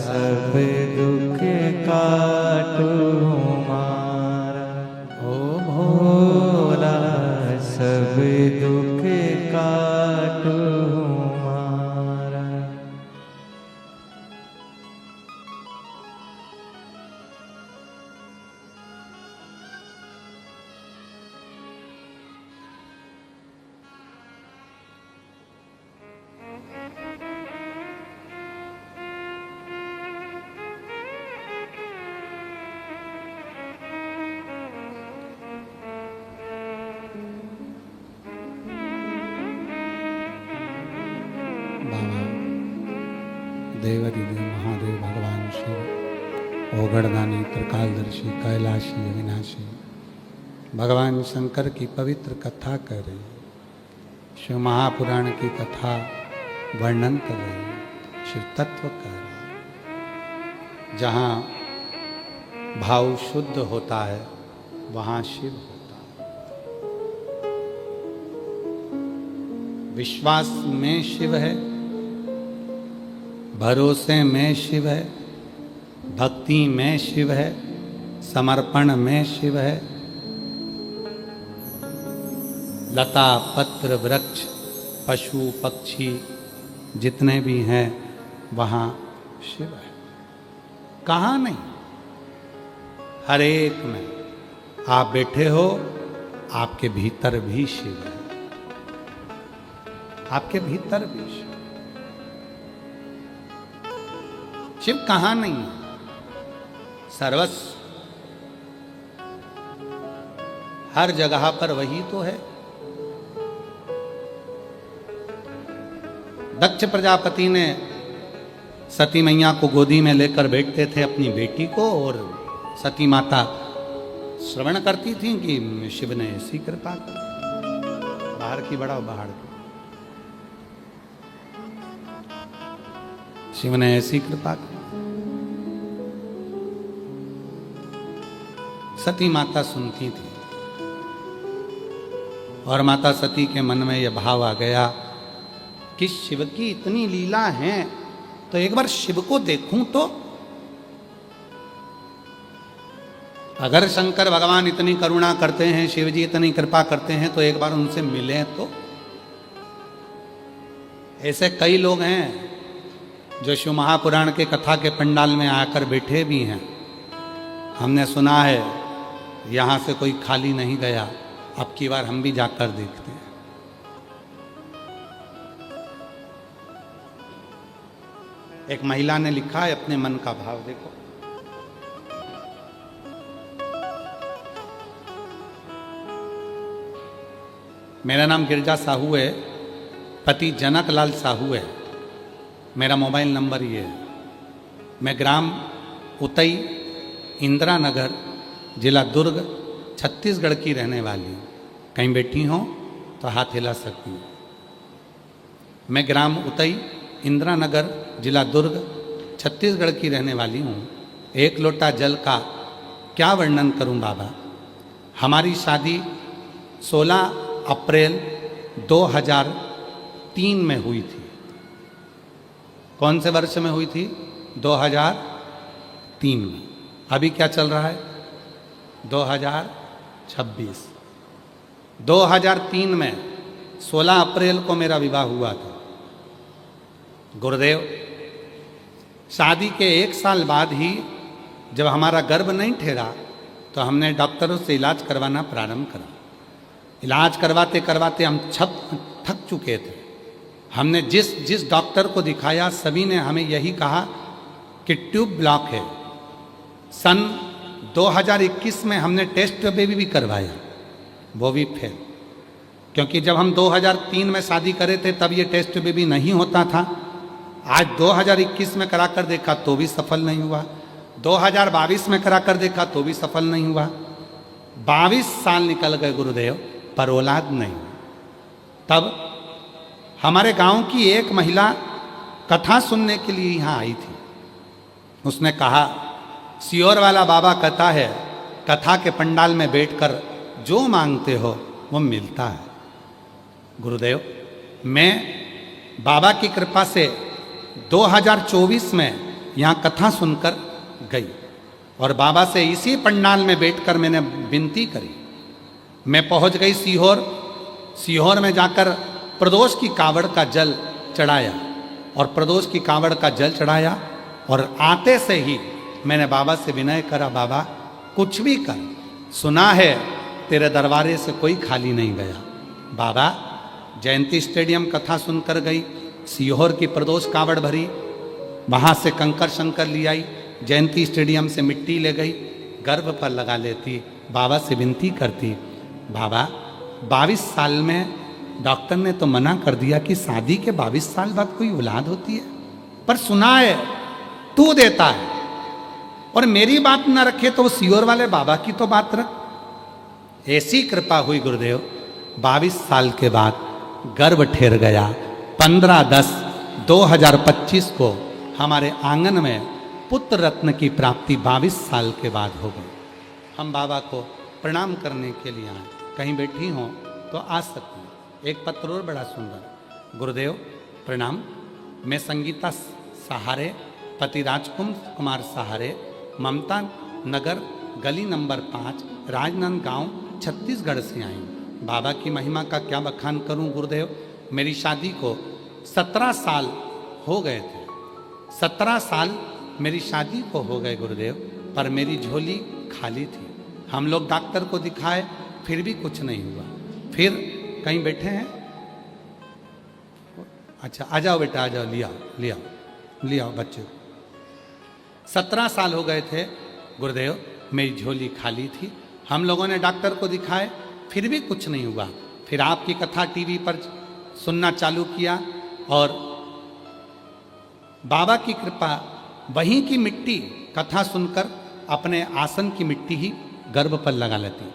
सब दुख काटो हमारा ओ भोला सब दुख काटो हमारा बाबा देवाधिदेव महादेव भगवान शिव ओगड़दानी त्रिकालदर्शी कैलाशी अविनाशी भगवान शंकर की पवित्र कथा कर रही, शिव महापुराण की कथा वर्णन कर रही, शिव तत्व कर रही। जहाँ भाव शुद्ध होता है वहाँ शिव होता है। विश्वास में शिव है, भरोसे में शिव है, भक्ति में शिव है, समर्पण में शिव है, लता पत्र वृक्ष पशु पक्षी जितने भी हैं वहाँ शिव है। कहाँ नहीं, हर एक में आप बैठे हो, आपके भीतर भी शिव है, आपके भीतर भी शिव। शिव कहाँ नहीं है, सर्वस्व हर जगह पर वही तो है। दक्ष प्रजापति ने सती मैया को गोदी में लेकर बैठते थे अपनी बेटी को, और सती माता श्रवण करती थी कि शिव ने ऐसी कृपा कर। बाहर की बढ़ाओ, बाहर की। शिव ने ऐसी कृपा की। सती माता सुनती थी और माता सती के मन में यह भाव आ गया कि शिव की इतनी लीला है तो एक बार शिव को देखूं तो। अगर शंकर भगवान इतनी करुणा करते हैं, शिव जी इतनी कृपा करते हैं, तो एक बार उनसे मिलें तो। ऐसे कई लोग हैं जो शिव महापुराण के कथा के पंडाल में आकर बैठे भी हैं। हमने सुना है यहाँ से कोई खाली नहीं गया, अब की बार हम भी जाकर देखते हैं। एक महिला ने लिखा है अपने मन का भाव, देखो। मेरा नाम गिरजा साहू है, पति जनक लाल साहू है। मेरा मोबाइल नंबर ये है। मैं ग्राम उतई, इंदिरा नगर, जिला दुर्ग, छत्तीसगढ़ की रहने वाली हूँ। कहीं बैठी हो तो हाथ हिला सकती हूँ। मैं ग्राम उतई, इंदिरा नगर, जिला दुर्ग, छत्तीसगढ़ की रहने वाली हूँ। एक लोटा जल का क्या वर्णन करूँ बाबा। हमारी शादी 16 अप्रैल 2003 में हुई थी। कौन से वर्ष में हुई थी? 2003 में। अभी क्या चल रहा है? 2026। 2003 में 16 अप्रैल को मेरा विवाह हुआ था। गुरुदेव, शादी के 1 साल बाद ही जब हमारा गर्भ नहीं ठहरा तो हमने डॉक्टरों से इलाज करवाना प्रारंभ करा। इलाज करवाते करवाते हम थक चुके थे। हमने जिस डॉक्टर को दिखाया सभी ने हमें यही कहा कि ट्यूब ब्लॉक है। सन 2021 में हमने टेस्ट बेबी भी करवाया, वो भी फेल। क्योंकि जब हम 2003 में शादी करे थे तब ये टेस्ट बेबी नहीं होता था। आज 2021 में कराकर देखा तो भी सफल नहीं हुआ। 2022 में कराकर देखा तो भी सफल नहीं हुआ। 22 साल निकल गए गुरुदेव, पर औलाद नहीं। तब हमारे गांव की एक महिला कथा सुनने के लिए यहाँ आई थी। उसने कहा, सियोर वाला बाबा कहता है कथा के पंडाल में बैठकर जो मांगते हो वो मिलता है। गुरुदेव, मैं बाबा की कृपा से 2024 में यहाँ कथा सुनकर गई और बाबा से इसी पंडाल में बैठकर मैंने विनती करी। मैं पहुंच गई सीहोर। सीहोर में जाकर प्रदोष की कावड़ का जल चढ़ाया और प्रदोष की कावड़ का जल चढ़ाया और आते से ही मैंने बाबा से विनय करा, बाबा कुछ भी कर, सुना है तेरे दरबारे से कोई खाली नहीं गया। बाबा जयंती स्टेडियम कथा सुनकर गई, सीहोर की प्रदोष कावड़ भरी, वहाँ से कंकर शंकर ले आई, जयंती स्टेडियम से मिट्टी ले गई, गर्भ पर लगा लेती, बाबा से विनती करती, बाबा 22 साल में डॉक्टर ने तो मना कर दिया कि शादी के 22 साल बाद कोई औलाद होती है, पर सुना है तू देता है और मेरी बात ना रखे तो वो सीहोर वाले बाबा की तो बात रख। ऐसी कृपा हुई गुरुदेव, 22 साल के बाद गर्भ ठहर गया। 15/10/2025 को हमारे आंगन में पुत्र रत्न की प्राप्ति 22 साल के बाद हो गई। हम बाबा को प्रणाम करने के लिए आए। कहीं बैठी हो तो आ सकती हैं। एक पत्र और बड़ा सुंदर। गुरुदेव प्रणाम। मैं संगीता सहारे, पति राजकुमार सहारे, ममता नगर, गली नंबर 5, राजनांदगांव, छत्तीसगढ़ से आई हूँ। बाबा की महिमा का क्या बखान करूँ गुरुदेव। मेरी शादी को 17 साल हो गए थे। 17 साल मेरी शादी को हो गए गुरुदेव, पर मेरी झोली खाली थी। हम लोग डॉक्टर को दिखाए फिर भी कुछ नहीं हुआ। फिर कहीं बैठे हैं? अच्छा आ जाओ बेटा, आ जाओ, ले आओ बच्चे। 17 साल हो गए थे गुरुदेव, मेरी झोली खाली थी। हम लोगों ने डॉक्टर को दिखाए फिर भी कुछ नहीं हुआ। फिर आपकी कथा टीवी पर सुनना चालू किया और बाबा की कृपा, वहीं की मिट्टी कथा सुनकर अपने आसन की मिट्टी ही गर्भ पर लगा लेती।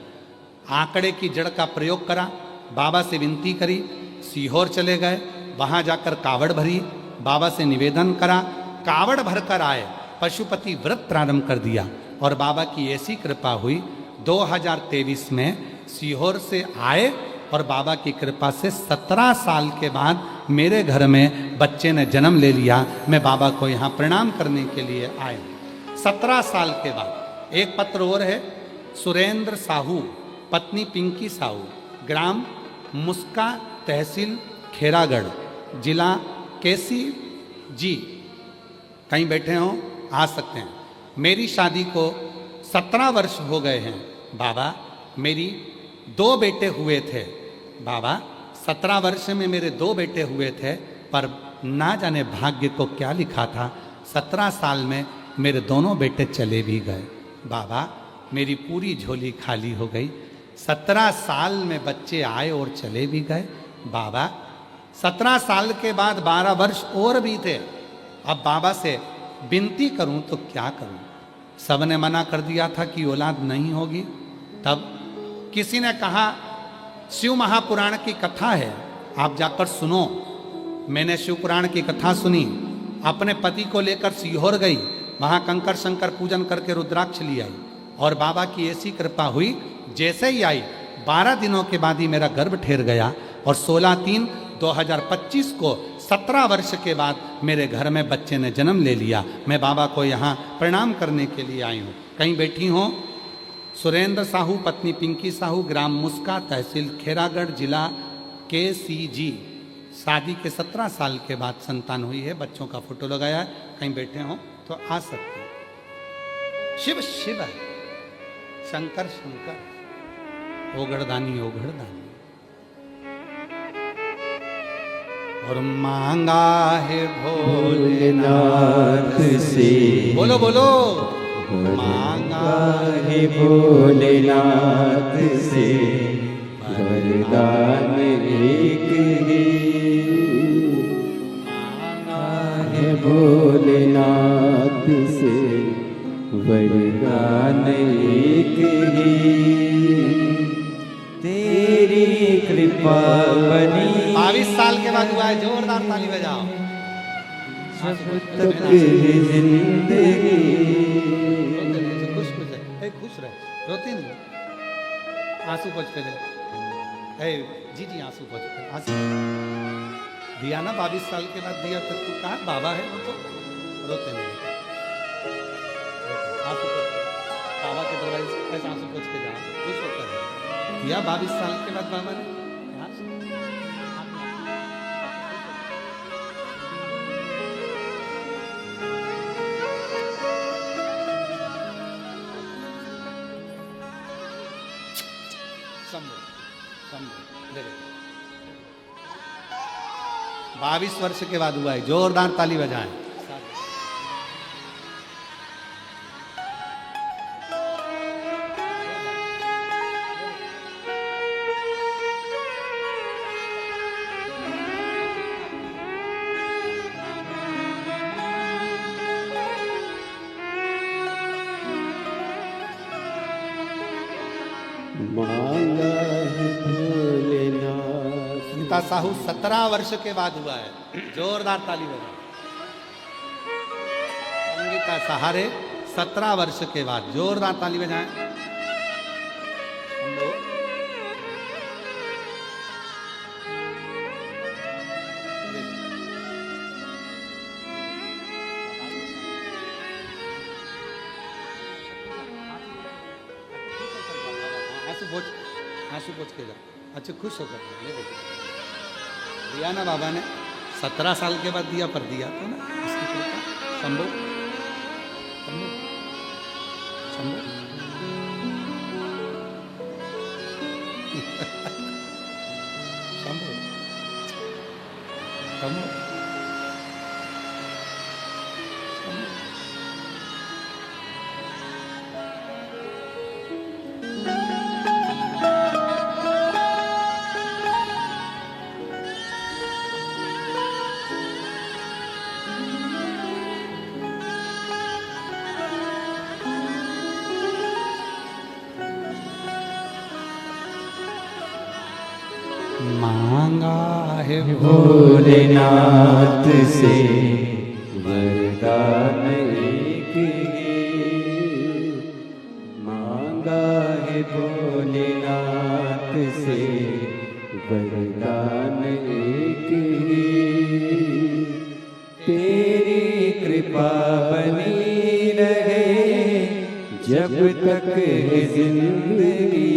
आंकड़े की जड़ का प्रयोग करा, बाबा से विनती करी, सीहोर चले गए, वहाँ जाकर कावड़ भरी, बाबा से निवेदन करा, कावड़ भरकर आए, पशुपति व्रत प्रारंभ कर दिया और बाबा की ऐसी कृपा हुई 2023 में सीहोर से आए और बाबा की कृपा से 17 साल के बाद मेरे घर में बच्चे ने जन्म ले लिया। मैं बाबा को यहाँ प्रणाम करने के लिए आया 17 साल के बाद। एक पत्र और है। सुरेंद्र साहू, पत्नी पिंकी साहू, ग्राम मुस्का, तहसील खेरागढ़, जिला केसी जी। कहीं बैठे हों आ सकते हैं। मेरी शादी को 17 वर्ष हो गए हैं बाबा। मेरी 2 बेटे हुए थे बाबा। 17 वर्ष में मेरे 2 बेटे हुए थे, पर ना जाने भाग्य को क्या लिखा था, 17 साल में मेरे दोनों बेटे चले भी गए बाबा। मेरी पूरी झोली खाली हो गई। 17 साल में बच्चे आए और चले भी गए। बाबा 17 साल के बाद 12 वर्ष और बीते। अब बाबा से विनती करूं तो क्या करूं? सबने मना कर दिया था कि औलाद नहीं होगी। तब किसी ने कहा शिव महापुराण की कथा है, आप जाकर सुनो। मैंने शिव पुराण की कथा सुनी, अपने पति को लेकर सीहोर गई, वहां कंकर शंकर पूजन करके रुद्राक्ष ली आई और बाबा की ऐसी कृपा हुई, जैसे ही आई 12 दिनों के बाद ही मेरा गर्भ ठहर गया और 16/3/2025 को 17 वर्ष के बाद मेरे घर में बच्चे ने जन्म ले लिया। मैं बाबा को यहाँ प्रणाम करने के लिए आई हूँ। कहीं बैठी हो? सुरेंद्र साहू, पत्नी पिंकी साहू, ग्राम मुस्का, तहसील खेरागढ़, जिला KCG। शादी के 17 साल के बाद संतान हुई है, बच्चों का फोटो लगाया है। कहीं बैठे हो तो आ सकते हैं। शिव शिव है, शंकर शंकर, ओगड़दानी ओगड़दानी। और मांगा है भोलेनाथ से, बोलो बोलो, मांगा है भोलेनाथ से वरदान एक ही। मांगा है भोलेनाथ से वरदान एक ही। तेरी कृपा बनी 22 साल के बाद हुआ है, जोरदार ताली बजाओ। जब तक है जिंदगी। खुश खुश है, खुश रहे, रोती नहीं। आंसू पोंछ पे दे, जी जी आंसू पोंछ पे, आंसू दिया ना 22 साल के बाद दिया, तो तू कहा बाबा है वो तो रोते नहीं। आंसू पोंछ बाबा के दरवाजे से ऐसे आंसू पोंछ के जा, खुश होकर दिया 22 साल के बाद बाबा ने। संभव 22 वर्ष के बाद हुआ है, जोरदार ताली बजाएं। मांगा है भोलेनाथ। सुनीता साहू 17 वर्ष के बाद हुआ है, जोरदार ताली बजाओ। संगीता सहारे 17 वर्ष के बाद, जोरदार ताली बजाएं। आंसू पोंछ के जा, अच्छा खुश होकर दिया ना बाबा ने। 17 साल के बाद दिया, पर दिया तो ना इसकी कृपा। शंभो शंभो शंभो शंभो शंभो। मांगा है भोलेनाथ से वरदान एक ही। मांगा है भोलेनाथ से वरदान एक ही। तेरी कृपा बनी रहे जब तक है जिंदगी।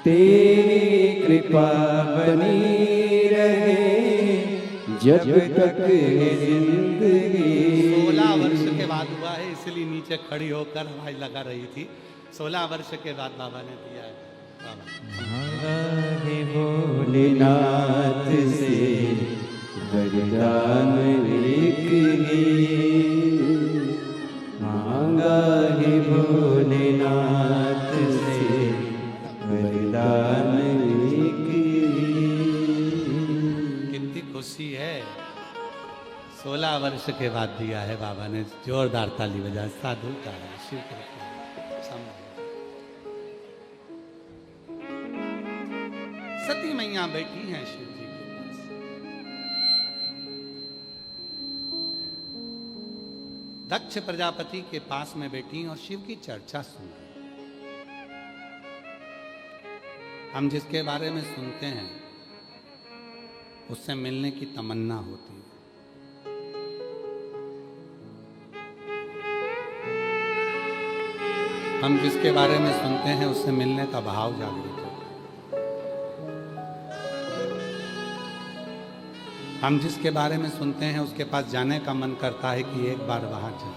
तेरी कृपा बनी रहे जब तक है जिंदगी। 16 वर्ष के बाद हुआ है, इसलिए नीचे खड़ी होकर हवाई लगा रही थी। 16 वर्ष के बाद बाबा ने दिया है। मांगा है भोलेनाथ से वरदान एक ही। मांगा है भोलेनाथ से 16 वर्ष के बाद दिया है बाबा ने। जोरदार ताली बजा। साधु का है, शिव कृपा है, संभव। सती मैया बैठी हैं शिव जी के पास। दक्ष प्रजापति के पास में बैठी और शिव की चर्चा सुन रही। हम जिसके बारे में सुनते हैं उससे मिलने की तमन्ना होती है। हम जिसके बारे में सुनते हैं उससे मिलने का भाव जागृत होता है। हम जिसके बारे में सुनते हैं उसके पास जाने का मन करता है कि एक बार वहां जाए।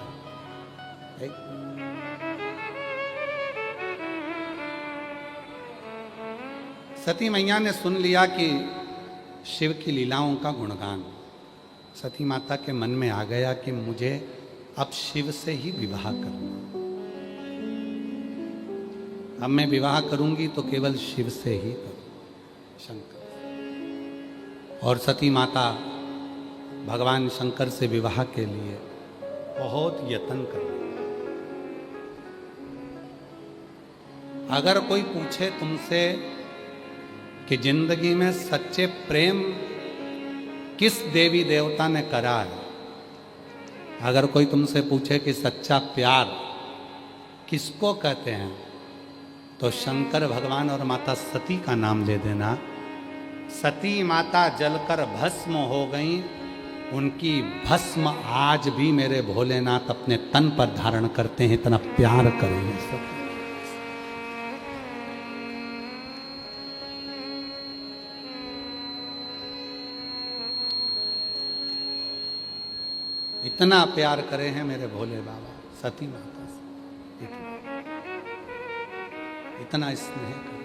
सती मैया ने सुन लिया कि शिव की लीलाओं का गुणगान। सती माता के मन में आ गया कि मुझे अब शिव से ही विवाह करना। अब मैं विवाह करूंगी तो केवल शिव से ही करूं, शंकर। और सती माता भगवान शंकर से विवाह के लिए बहुत यत्न कर रही। अगर कोई पूछे तुमसे कि जिंदगी में सच्चे प्रेम किस देवी देवता ने करा है, अगर कोई तुमसे पूछे कि सच्चा प्यार किसको कहते हैं, तो शंकर भगवान और माता सती का नाम ले देना। सती माता जलकर भस्म हो गई। उनकी भस्म आज भी मेरे भोलेनाथ अपने तन पर धारण करते हैं, इतना प्यार करेंगे सब। इतना प्यार करे हैं मेरे भोले बाबा सती माता से, इतना स्नेह करे।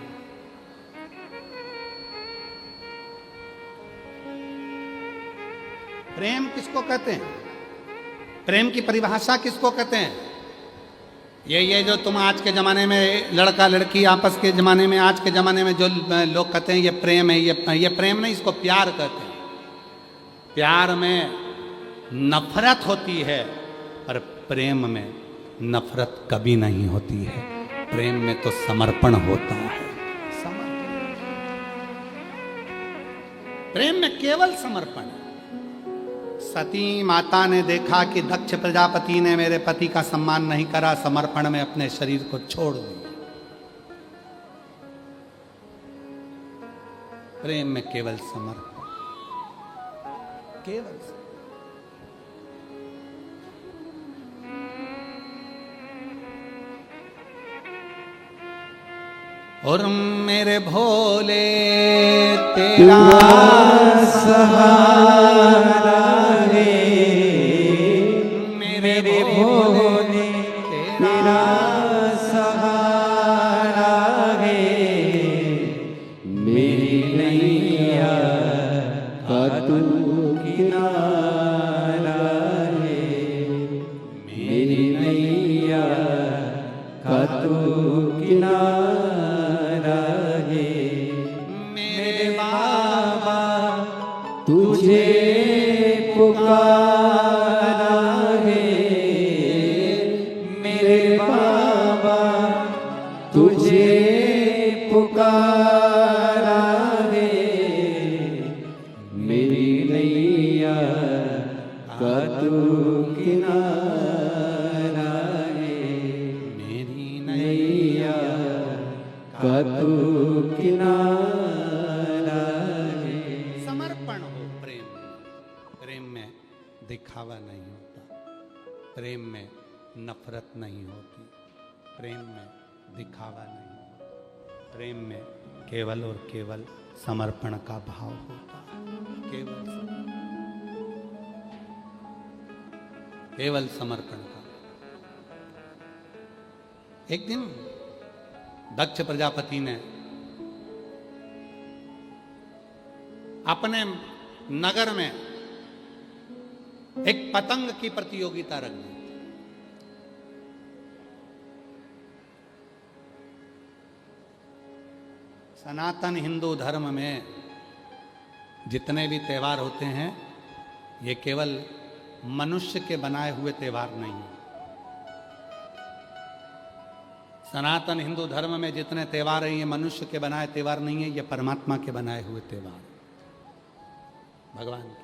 प्रेम किसको कहते हैं? प्रेम की परिभाषा किसको कहते हैं? ये जो तुम आज के ज़माने में लड़का लड़की आपस के ज़माने में, आज के ज़माने में जो लोग कहते हैं ये प्रेम है, ये प्रेम नहीं, इसको प्यार कहते हैं। प्यार में नफरत होती है, पर प्रेम में नफरत कभी नहीं होती है। प्रेम में तो समर्पण होता है। प्रेम में केवल समर्पण। सती माता ने देखा कि दक्ष प्रजापति ने मेरे पति का सम्मान नहीं करा, समर्पण में अपने शरीर को छोड़ दिया। प्रेम में केवल समर्पण, केवल। और मेरे भोले तेरा सहारा है, मेरे भोले तेरा सहारा है। मेरी नैया का तू किनारा है, मेरी नैया का तू किनारा। तुझे पुकारा है मेरे बाबा, तुझे पुकारा है। मेरी नैया का तू किनारा है, मेरी नैया का तू किनारा। दिखावा नहीं होता, प्रेम में नफरत नहीं होती, प्रेम में दिखावा नहीं होता, प्रेम में केवल और केवल समर्पण का भाव होता है। केवल समर्पण का। एक दिन दक्ष प्रजापति ने अपने नगर में एक पतंग की प्रतियोगिता रख दी। सनातन हिंदू धर्म में जितने भी त्यौहार होते हैं ये केवल मनुष्य के बनाए हुए त्यौहार नहीं है। सनातन हिंदू धर्म में जितने त्यौहार हैं ये मनुष्य के बनाए त्यौहार नहीं है, ये परमात्मा के बनाए हुए त्यौहार, भगवान के।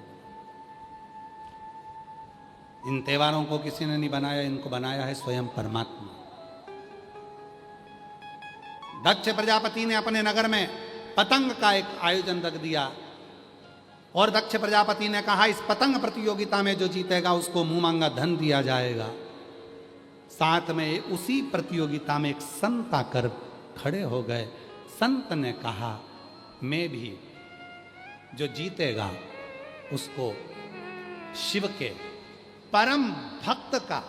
इन त्यौहारों को किसी ने नहीं बनाया, इनको बनाया है स्वयं परमात्मा। दक्ष प्रजापति ने अपने नगर में पतंग का एक आयोजन रख दिया और दक्ष प्रजापति ने कहा इस पतंग प्रतियोगिता में जो जीतेगा उसको मुंह मांगा धन दिया जाएगा। साथ में उसी प्रतियोगिता में एक संत आकर खड़े हो गए। संत ने कहा मैं भी जो जीतेगा उसको शिव के परम भक्त का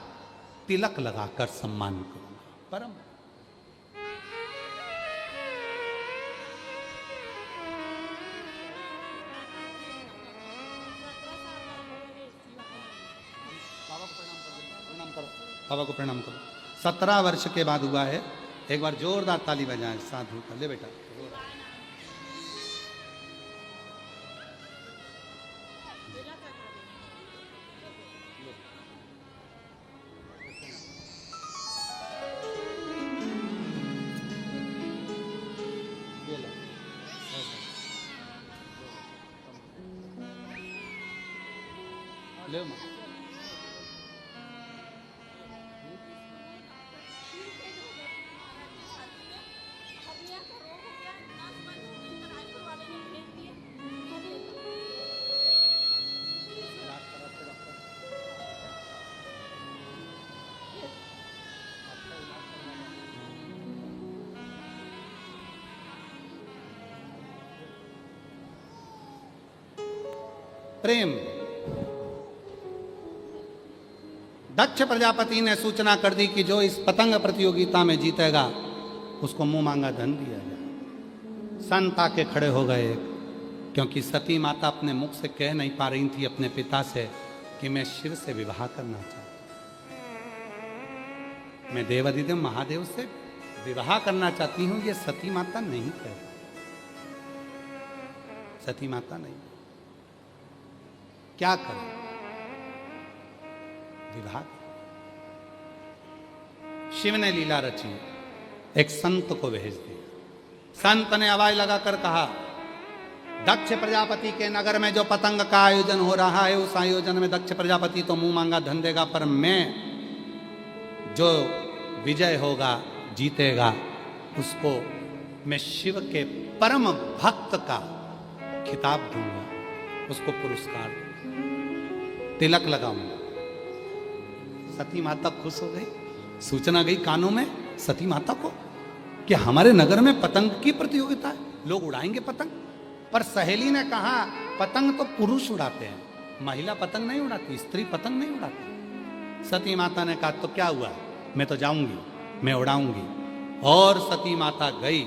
तिलक लगाकर सम्मान करूंगा। परम बाबा को प्रणाम करो। 17 वर्ष के बाद हुआ है। एक बार जोरदार ताली बजाएं साधु का। ले बेटा ले मां। प्रेम। दक्ष प्रजापति ने सूचना कर दी कि जो इस पतंग प्रतियोगिता में जीतेगा उसको मुंह मांगा धन दिया जाए। संत आके खड़े हो गए, क्योंकि सती माता अपने मुख से कह नहीं पा रही थी अपने पिता से कि मैं शिव से विवाह करना चाहती हूं, मैं देवाधिदेव महादेव से विवाह करना चाहती हूं। ये सती माता नहीं कह, सती माता नहीं। क्या करें? विवाह। शिव ने लीला रची, एक संत को भेज दिया। संत ने आवाज लगाकर कहा दक्ष प्रजापति के नगर में जो पतंग का आयोजन हो रहा है उस आयोजन में दक्ष प्रजापति तो मुंह मांगा धन देगा, पर मैं जो विजय होगा जीतेगा उसको मैं शिव के परम भक्त का खिताब दूंगा, उसको पुरस्कार दूंगा, तिलक लगाऊंगा। सती माता खुश हो गई। सूचना गई कानों में सती माता को कि हमारे नगर में पतंग की प्रतियोगिता है, लोग उड़ाएंगे पतंग। पर सहेली ने कहा पतंग तो पुरुष उड़ाते हैं, महिला पतंग नहीं उड़ाती, स्त्री पतंग नहीं उड़ाती। सती माता ने कहा तो क्या हुआ, मैं तो जाऊंगी, मैं उड़ाऊंगी। और सती माता गई।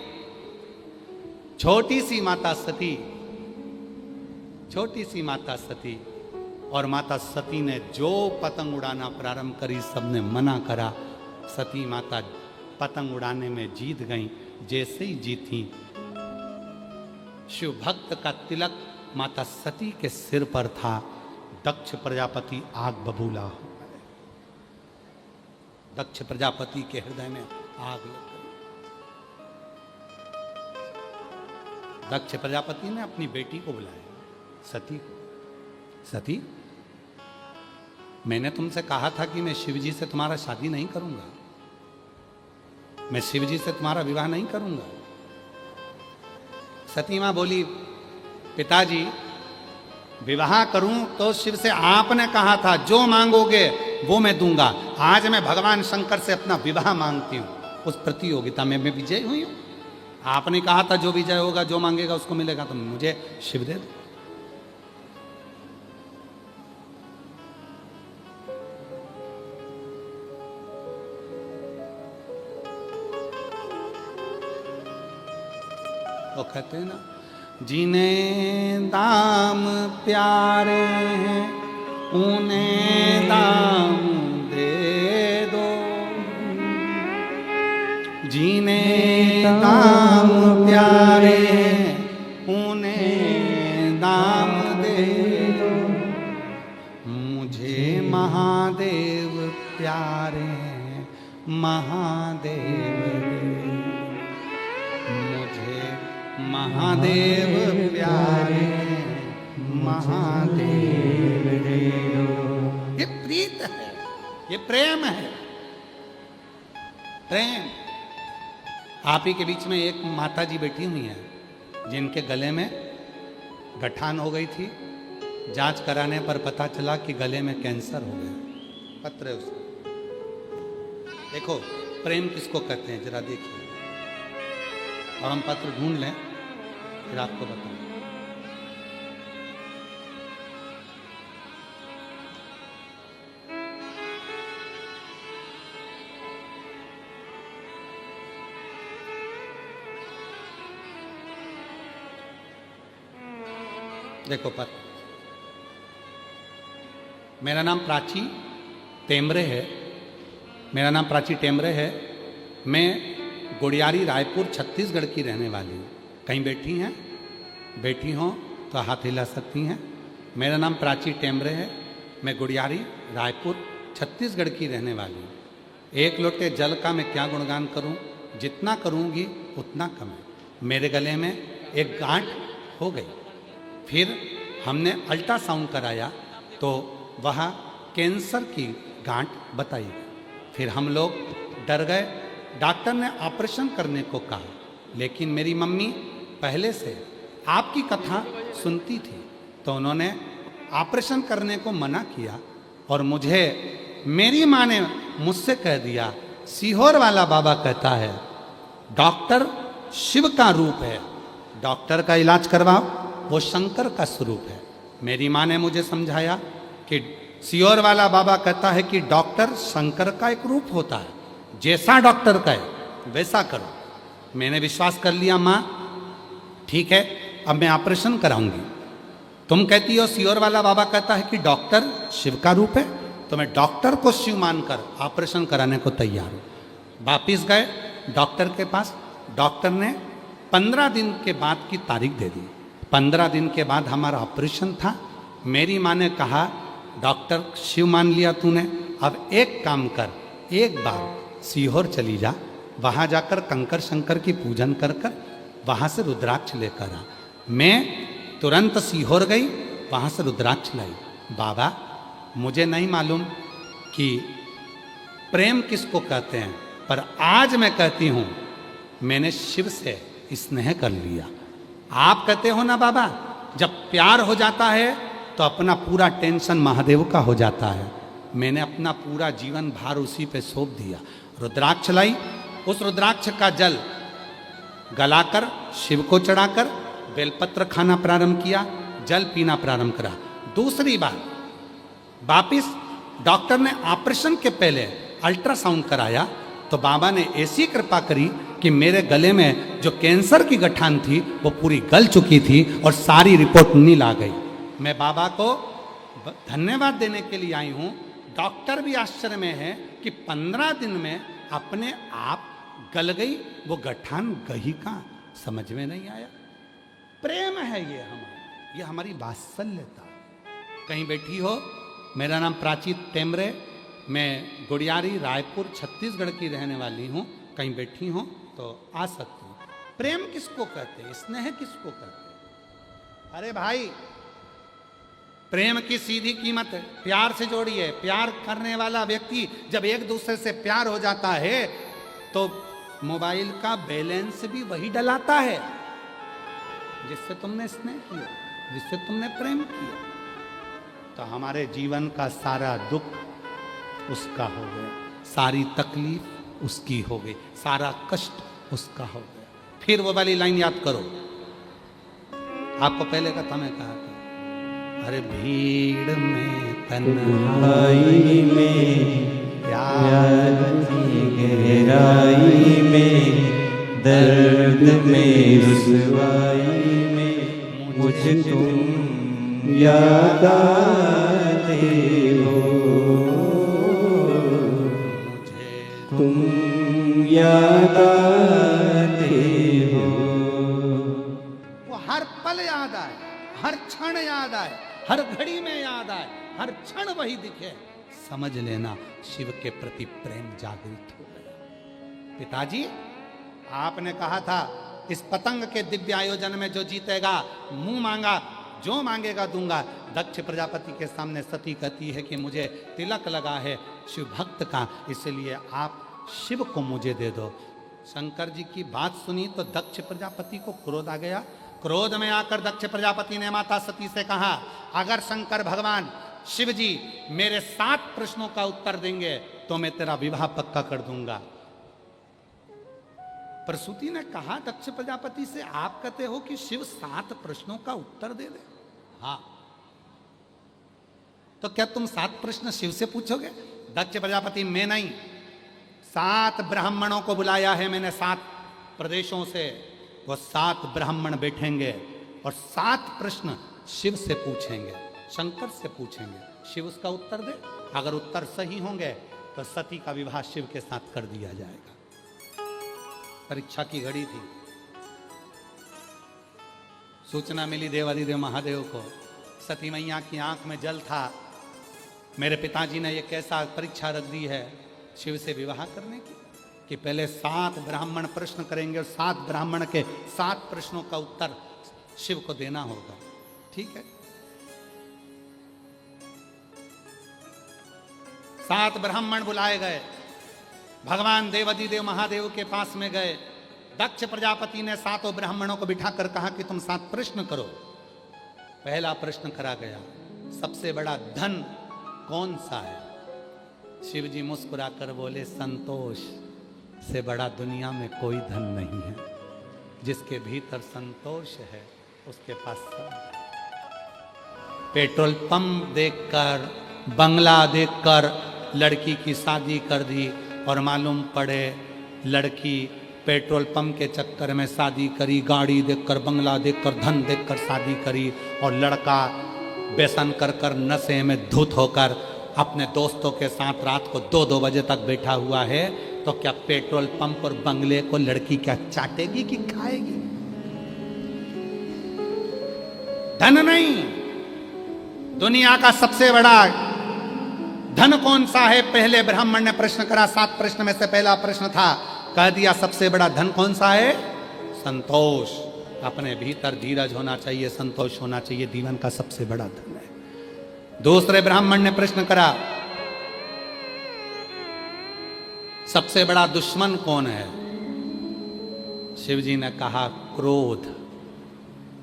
छोटी सी माता सती, छोटी सी माता सती, और माता सती ने जो पतंग उड़ाना प्रारंभ करी सबने मना करा। सती माता पतंग उड़ाने में जीत गई। जैसे ही जीती, शिव भक्त का तिलक माता सती के सिर पर था। दक्ष प्रजापति आग बबूला हो गए। दक्ष प्रजापति के हृदय में आग लग गई। दक्ष प्रजापति ने अपनी बेटी को बुलाया, सती को। सती, मैंने तुमसे कहा था कि मैं शिवजी से तुम्हारा शादी नहीं करूंगा, मैं शिवजी से तुम्हारा विवाह नहीं करूंगा। सती मां बोली पिताजी विवाह करूं तो शिव से आपने कहा था जो मांगोगे वो मैं दूंगा। आज मैं भगवान शंकर से अपना विवाह मांगती हूं। उस प्रतियोगिता में मैं विजय हुई हूं। आपने कहा था जो विजय होगा जो मांगेगा उसको मिलेगा, तो मुझे शिव दे दो। वो कहते हैं ना, जिन्हें दाम प्यारे हैं उन्हें दाम दे दो, जिन्हें दाम प्यारे हैं उन्हें दाम दे दो, मुझे महादेव प्यारे महादेव रे, मुझे महादेव प्यारे महादेव रे। ये प्रीत है, ये प्रेम है, प्रेम। आप ही के बीच में एक माता जी बैठी हुई है जिनके गले में गठान हो गई थी। जांच कराने पर पता चला कि गले में कैंसर हो गया। पत्र है उसका। देखो प्रेम किसको कहते हैं जरा देखिए, और हम पत्र ढूंढ लें फिर आपको बताएं। देखो पत्र, मेरा नाम प्राची टेमरे है। मेरा नाम प्राची टेमरे है। मैं गुड़ियारी रायपुर छत्तीसगढ़ की रहने वाली हूँ। कहीं बैठी हैं? बैठी हों तो हाथ हिला सकती हैं। मेरा नाम प्राची टेमरे है। मैं गुड़ियारी रायपुर छत्तीसगढ़ की रहने वाली हूँ। एक लोटे जल का मैं क्या गुणगान करूँ, जितना करूँगी उतना कम है। मेरे गले में एक गांठ हो गई। फिर हमने अल्ट्रासाउंड कराया तो वह कैंसर की गांठ बताई। फिर हम लोग डर गए। डॉक्टर ने ऑपरेशन करने को कहा, लेकिन मेरी मम्मी पहले से आपकी कथा सुनती थी तो उन्होंने ऑपरेशन करने को मना किया। और मुझे मेरी माँ ने मुझसे कह दिया, सीहोर वाला बाबा कहता है डॉक्टर शिव का रूप है, डॉक्टर का इलाज करवाओ, वो शंकर का स्वरूप है। मेरी माँ ने मुझे समझाया कि सीहोर वाला बाबा कहता है कि डॉक्टर शंकर का एक रूप होता है, जैसा डॉक्टर कहे वैसा करो। मैंने विश्वास कर लिया, माँ ठीक है अब मैं ऑपरेशन कराऊंगी। तुम कहती हो सीहोर वाला बाबा कहता है कि डॉक्टर शिव का रूप है, तो मैं डॉक्टर को शिव मानकर ऑपरेशन कराने को तैयार हूँ। वापिस गए डॉक्टर के पास। डॉक्टर ने 15 दिन के बाद की तारीख दे दी। 15 दिन के बाद हमारा ऑपरेशन था। मेरी माँ ने कहा डॉक्टर शिव मान लिया तूने, अब एक काम कर, एक बार सीहोर चली जा, वहाँ जाकर कंकर शंकर की पूजन कर कर वहाँ से रुद्राक्ष लेकर आ। मैं तुरंत सीहोर गई, वहाँ से रुद्राक्ष लाई। बाबा मुझे नहीं मालूम कि प्रेम किसको कहते हैं, पर आज मैं कहती हूँ मैंने शिव से स्नेह कर लिया। आप कहते हो ना बाबा, जब प्यार हो जाता है तो अपना पूरा टेंशन महादेव का हो जाता है। मैंने अपना पूरा जीवन भार उसी पे सौंप दिया। रुद्राक्ष लाई, उस रुद्राक्ष का जल गलाकर शिव को चढ़ाकर बेलपत्र खाना प्रारंभ किया, जल पीना प्रारंभ करा। दूसरी बार वापिस डॉक्टर ने ऑपरेशन के पहले अल्ट्रासाउंड कराया तो बाबा ने ऐसी कृपा करी कि मेरे गले में जो कैंसर की गठान थी वो पूरी गल चुकी थी और सारी रिपोर्ट नील आ गई। मैं बाबा को धन्यवाद देने के लिए आई हूँ। डॉक्टर भी आश्चर्य में है कि 15 दिन में अपने आप गल गई वो गठान, गही कहाँ समझ में नहीं आया। प्रेम है ये हमारी वात्सल्यता। कहीं बैठी हो, मेरा नाम प्राची टेमरे, मैं गुड़ियारी रायपुर छत्तीसगढ़ की रहने वाली हूँ। कहीं बैठी हो तो आ सकती हूँ। प्रेम किसको कहते हैं, स्नेह किसको कहते हैं? अरे भाई प्रेम की सीधी कीमत है, प्यार से जोड़िए। प्यार करने वाला व्यक्ति जब एक दूसरे से प्यार हो जाता है तो मोबाइल का बैलेंस भी वही डलाता है जिससे तुमने स्नेह किया, जिससे तुमने प्रेम किया। तो हमारे जीवन का सारा दुख उसका हो गया, सारी तकलीफ उसकी हो गई, सारा कष्ट उसका हो गया। फिर वो वाली लाइन याद करो, आपको पहले कथा में कहा था, अरे भीड़ में तन्हाई में प्यार की गहराई में, दर्द में रुसवाई में मुझे तुम याद आते हो, तुम याद आते हो। वो हर पल याद आए, हर क्षण याद आए, हर घड़ी में याद आए, हर क्षण वही दिखे। समझ लेना शिव के प्रति प्रेम जागृत हो गया। पिताजी, आपने कहा था इस पतंग के दिव्य आयोजन में जो जीतेगा, मुंह मांगा जो मांगेगा दूंगा। दक्ष प्रजापति के सामने सती कहती है कि मुझे तिलक लगा है शिव भक्त का, इसलिए आप शिव को मुझे दे दो। शंकर जी की बात सुनी तो दक्ष प्रजापति को क्रोध आ गया। क्रोध में आकर दक्ष प्रजापति ने माता सती से कहा, अगर शंकर भगवान शिव जी मेरे 7 प्रश्नों का उत्तर देंगे तो मैं तेरा विवाह पक्का कर दूंगा। प्रसूति ने कहा दक्ष प्रजापति से, आप कहते हो कि शिव 7 प्रश्नों का उत्तर दे दे? हाँ, तो क्या तुम 7 प्रश्न शिव से पूछोगे? दक्ष प्रजापति, मैं नहीं, 7 ब्राह्मणों को बुलाया है मैंने 7 प्रदेशों से। वो 7 ब्राह्मण बैठेंगे और 7 प्रश्न शिव से पूछेंगे, शंकर से पूछेंगे। शिव उसका उत्तर दे, अगर उत्तर सही होंगे तो सती का विवाह शिव के साथ कर दिया जाएगा। परीक्षा की घड़ी थी। सूचना मिली देवाधिदेव महादेव को, सती मैया की आंख में जल था। मेरे पिताजी ने ये कैसा परीक्षा रख दी है शिव से विवाह करने की, कि पहले 7 ब्राह्मण प्रश्न करेंगे और 7 ब्राह्मण के 7 प्रश्नों का उत्तर शिव को देना होगा। ठीक है, 7 ब्राह्मण बुलाए गए। भगवान देवाधिदेव महादेव के पास में गए। दक्ष प्रजापति ने 7 ब्राह्मणों को बिठाकर कहा कि तुम 7 प्रश्न करो। पहला प्रश्न करा गया, सबसे बड़ा धन कौन सा है? शिव जी मुस्कुराकर बोले, संतोष से बड़ा दुनिया में कोई धन नहीं है। जिसके भीतर संतोष है उसके पास सब है। पेट्रोल पंप देखकर, बंगला देखकर लड़की की शादी कर दी और मालूम पड़े लड़की पेट्रोल पंप के चक्कर में शादी करी, गाड़ी देखकर, बंगला देखकर, धन देखकर शादी करी, और लड़का व्यसन कर कर नशे में धुत होकर अपने दोस्तों के साथ रात को 2-2 बजे तक बैठा हुआ है। तो क्या पेट्रोल पंप और बंगले को लड़की क्या चाटेगी कि खाएगी? धन नहीं, दुनिया का सबसे बड़ा धन कौन सा है? पहले ब्राह्मण ने प्रश्न करा, 7 प्रश्न में से पहला प्रश्न था, कह दिया सबसे बड़ा धन कौन सा है? संतोष। अपने भीतर धीरज होना चाहिए, संतोष होना चाहिए, जीवन का सबसे बड़ा धन है। दूसरे ब्राह्मण ने प्रश्न करा, सबसे बड़ा दुश्मन कौन है? शिव जी ने कहा, क्रोध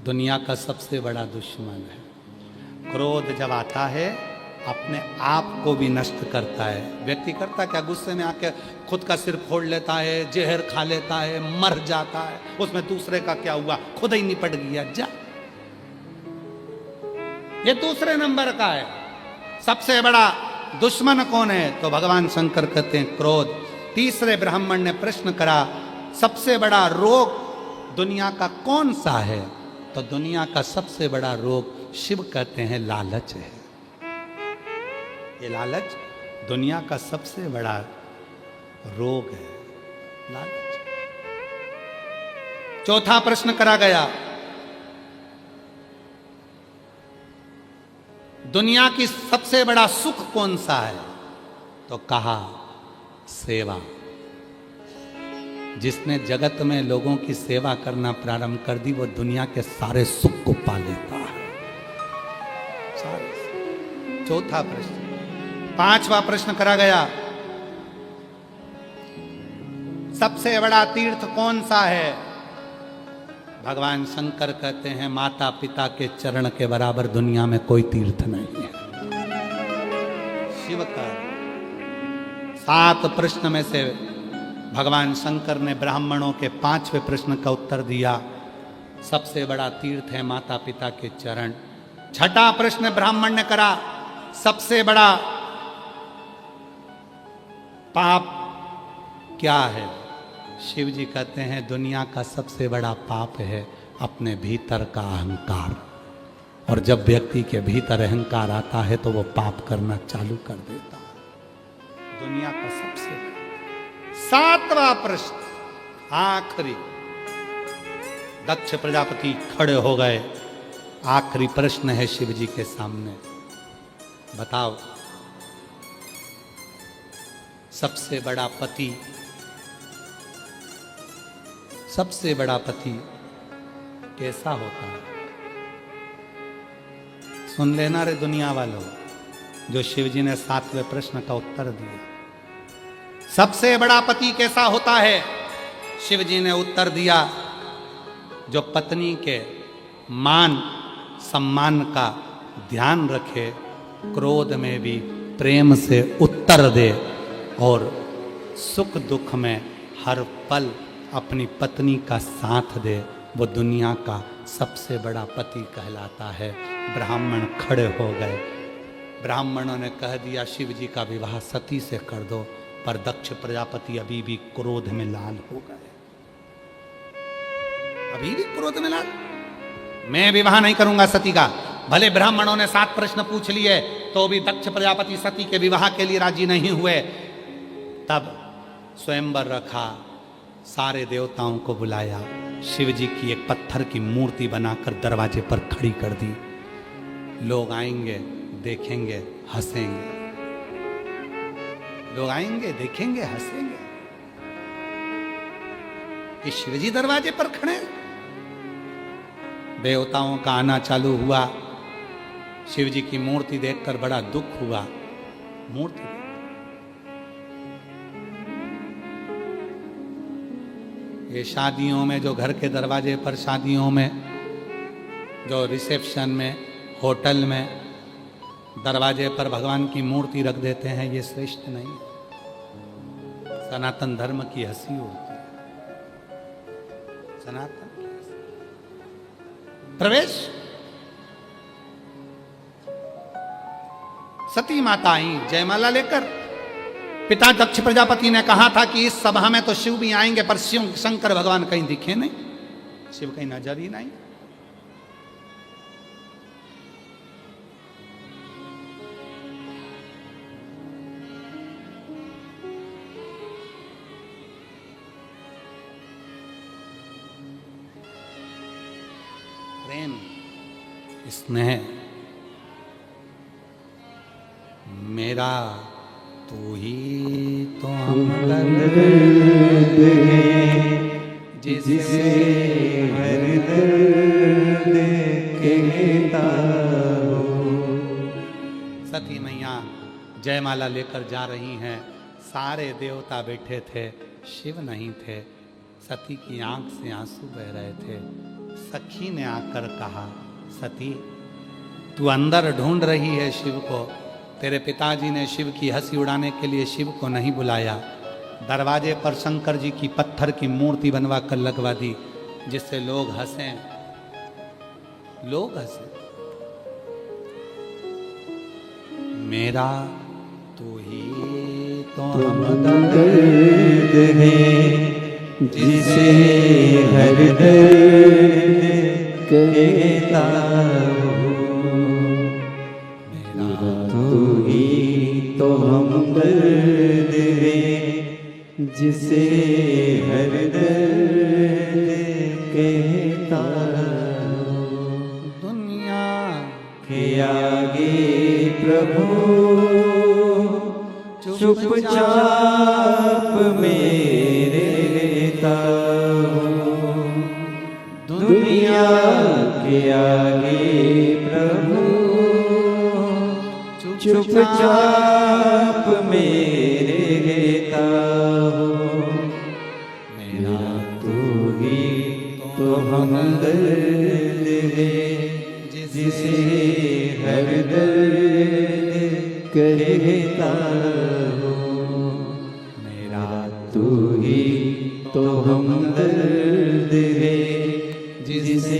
दुनिया का सबसे बड़ा दुश्मन है। क्रोध जब आता है अपने आप को भी नष्ट करता है। व्यक्ति करता क्या? गुस्से में आके खुद का सिर फोड़ लेता है, जहर खा लेता है, मर जाता है। उसमें दूसरे का क्या हुआ, खुद ही निपट गया। जा, ये दूसरे नंबर का है। सबसे बड़ा दुश्मन कौन है? तो भगवान शंकर कहते हैं क्रोध। तीसरे ब्राह्मण ने प्रश्न करा, सबसे बड़ा रोग दुनिया का कौन सा है? तो दुनिया का सबसे बड़ा रोग शिव कहते हैं लालच है। ये लालच दुनिया का सबसे बड़ा रोग है, लालच। चौथा प्रश्न करा गया, दुनिया की सबसे बड़ा सुख कौन सा है? तो कहा सेवा। जिसने जगत में लोगों की सेवा करना प्रारंभ कर दी वो दुनिया के सारे सुख को पा लेता है। चौथा प्रश्न। पांचवा प्रश्न करा गया, सबसे बड़ा तीर्थ कौन सा है? भगवान शंकर कहते हैं माता पिता के चरण के बराबर दुनिया में कोई तीर्थ नहीं है। शिव का 7 प्रश्न में से भगवान शंकर ने ब्राह्मणों के 5वें प्रश्न का उत्तर दिया, सबसे बड़ा तीर्थ है माता पिता के चरण। छठा प्रश्न ब्राह्मण ने करा, सबसे बड़ा पाप क्या है? शिव जी कहते हैं दुनिया का सबसे बड़ा पाप है अपने भीतर का अहंकार। और जब व्यक्ति के भीतर अहंकार आता है तो वो पाप करना चालू कर देता है। दुनिया का सबसे 7वां प्रश्न, आखिरी। दक्ष प्रजापति खड़े हो गए। आखिरी प्रश्न है शिव जी के सामने, बताओ सबसे बड़ा पति, सबसे बड़ा पति कैसा होता है? सुन लेना रे दुनिया वालों, जो शिव जी ने 7वें प्रश्न का उत्तर दिया। सबसे बड़ा पति कैसा होता है? शिव जी ने उत्तर दिया, जो पत्नी के मान सम्मान का ध्यान रखे, क्रोध में भी प्रेम से उत्तर दे और सुख दुख में हर पल अपनी पत्नी का साथ दे, वो दुनिया का सबसे बड़ा पति कहलाता है। ब्राह्मण खड़े हो गए। ब्राह्मणों ने कह दिया शिव जी का विवाह सती से कर दो, पर दक्ष प्रजापति अभी भी क्रोध में लाल हो गए। अभी भी क्रोध में लाल, मैं विवाह नहीं करूंगा सती का। भले ब्राह्मणों ने 7 प्रश्न पूछ लिए तो भी दक्ष प्रजापति सती के विवाह के लिए राजी नहीं हुए। तब स्वयंवर रखा, सारे देवताओं को बुलाया, शिव जी की एक पत्थर की मूर्ति बनाकर दरवाजे पर खड़ी कर दी। लोग आएंगे, देखेंगे, हंसेंगे। लोग आएंगे, देखेंगे, हंसेंगे कि शिव जी दरवाजे पर खड़े। देवताओं का आना चालू हुआ। शिव जी की मूर्ति देखकर बड़ा दुख हुआ। मूर्ति ये शादियों में, जो घर के दरवाजे पर शादियों में, जो रिसेप्शन में, होटल में दरवाजे पर भगवान की मूर्ति रख देते हैं, ये श्रेष्ठ नहीं। सनातन धर्म की हंसी होती है। सनातन प्रवेश। सती माता आई जयमाला लेकर। पिता दक्ष प्रजापति ने कहा था कि इस सभा में तो शिव भी आएंगे, पर शिव शंकर भगवान कहीं दिखे नहीं, शिव कहीं नजर ही नहीं। प्रेम, स्नेह, मेरा तू ही तो हमदर्द है, जिसे हर दर्द कहता हूँ। सती मैया जयमाला लेकर जा रही हैं। सारे देवता बैठे थे, शिव नहीं थे। सती की आंख से आंसू बह रहे थे। सखी ने आकर कहा, सती तू अंदर ढूंढ रही है शिव को। तेरे पिताजी ने शिव की हंसी उड़ाने के लिए शिव को नहीं बुलाया। दरवाजे पर शंकर जी की पत्थर की मूर्ति बनवा कर लगवा दी, जिससे लोग हंसें, लोग हंसें। मेरा तू ही तो हमदर्द है, जिसे हर दर्द कहता हूँ। मेरा तू ही तो हमदर्द है, जिसे हर दर्द कहता हूँ। दुनिया के आगे प्रभु चुपचाप मेरे रहता हूँ। दुनिया के आगे प्रभु चुपचाप मेरे रहता हूँ। मेरा तू ही तो हमदर्द है, जिसे हर दर्द कहता हूँ। मेरा तू ही तो हमदर्द है, जिसे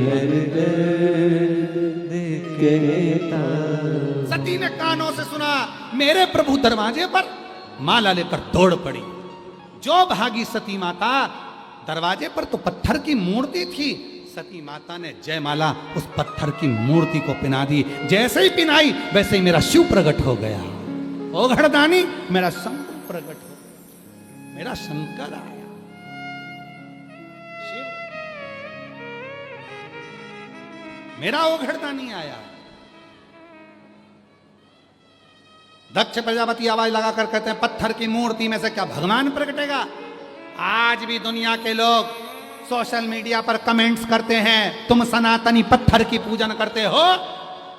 हर दर्द कहता हूँ। सती ने कानों से सुना, मेरे प्रभु दरवाजे पर। माला लेकर दौड़ पड़ी। जो भागी सती माता, दरवाजे पर तो पत्थर की मूर्ति थी। सती माता ने जयमाला उस पत्थर की मूर्ति को पिना दी। जैसे ही पिनाई वैसे ही मेरा शिव प्रकट हो गया। ओ घड़दानी, मेरा शंकर प्रकट हो गया, मेरा शंकर आया। शिव, मेरा ओ घड़दानी आया। दक्ष प्रजापति आवाज लगाकर कहते हैं पत्थर की मूर्ति में से क्या भगवान प्रकटेगा? आज भी दुनिया के लोग सोशल मीडिया पर कमेंट्स करते हैं तुम सनातनी पत्थर की पूजन करते हो।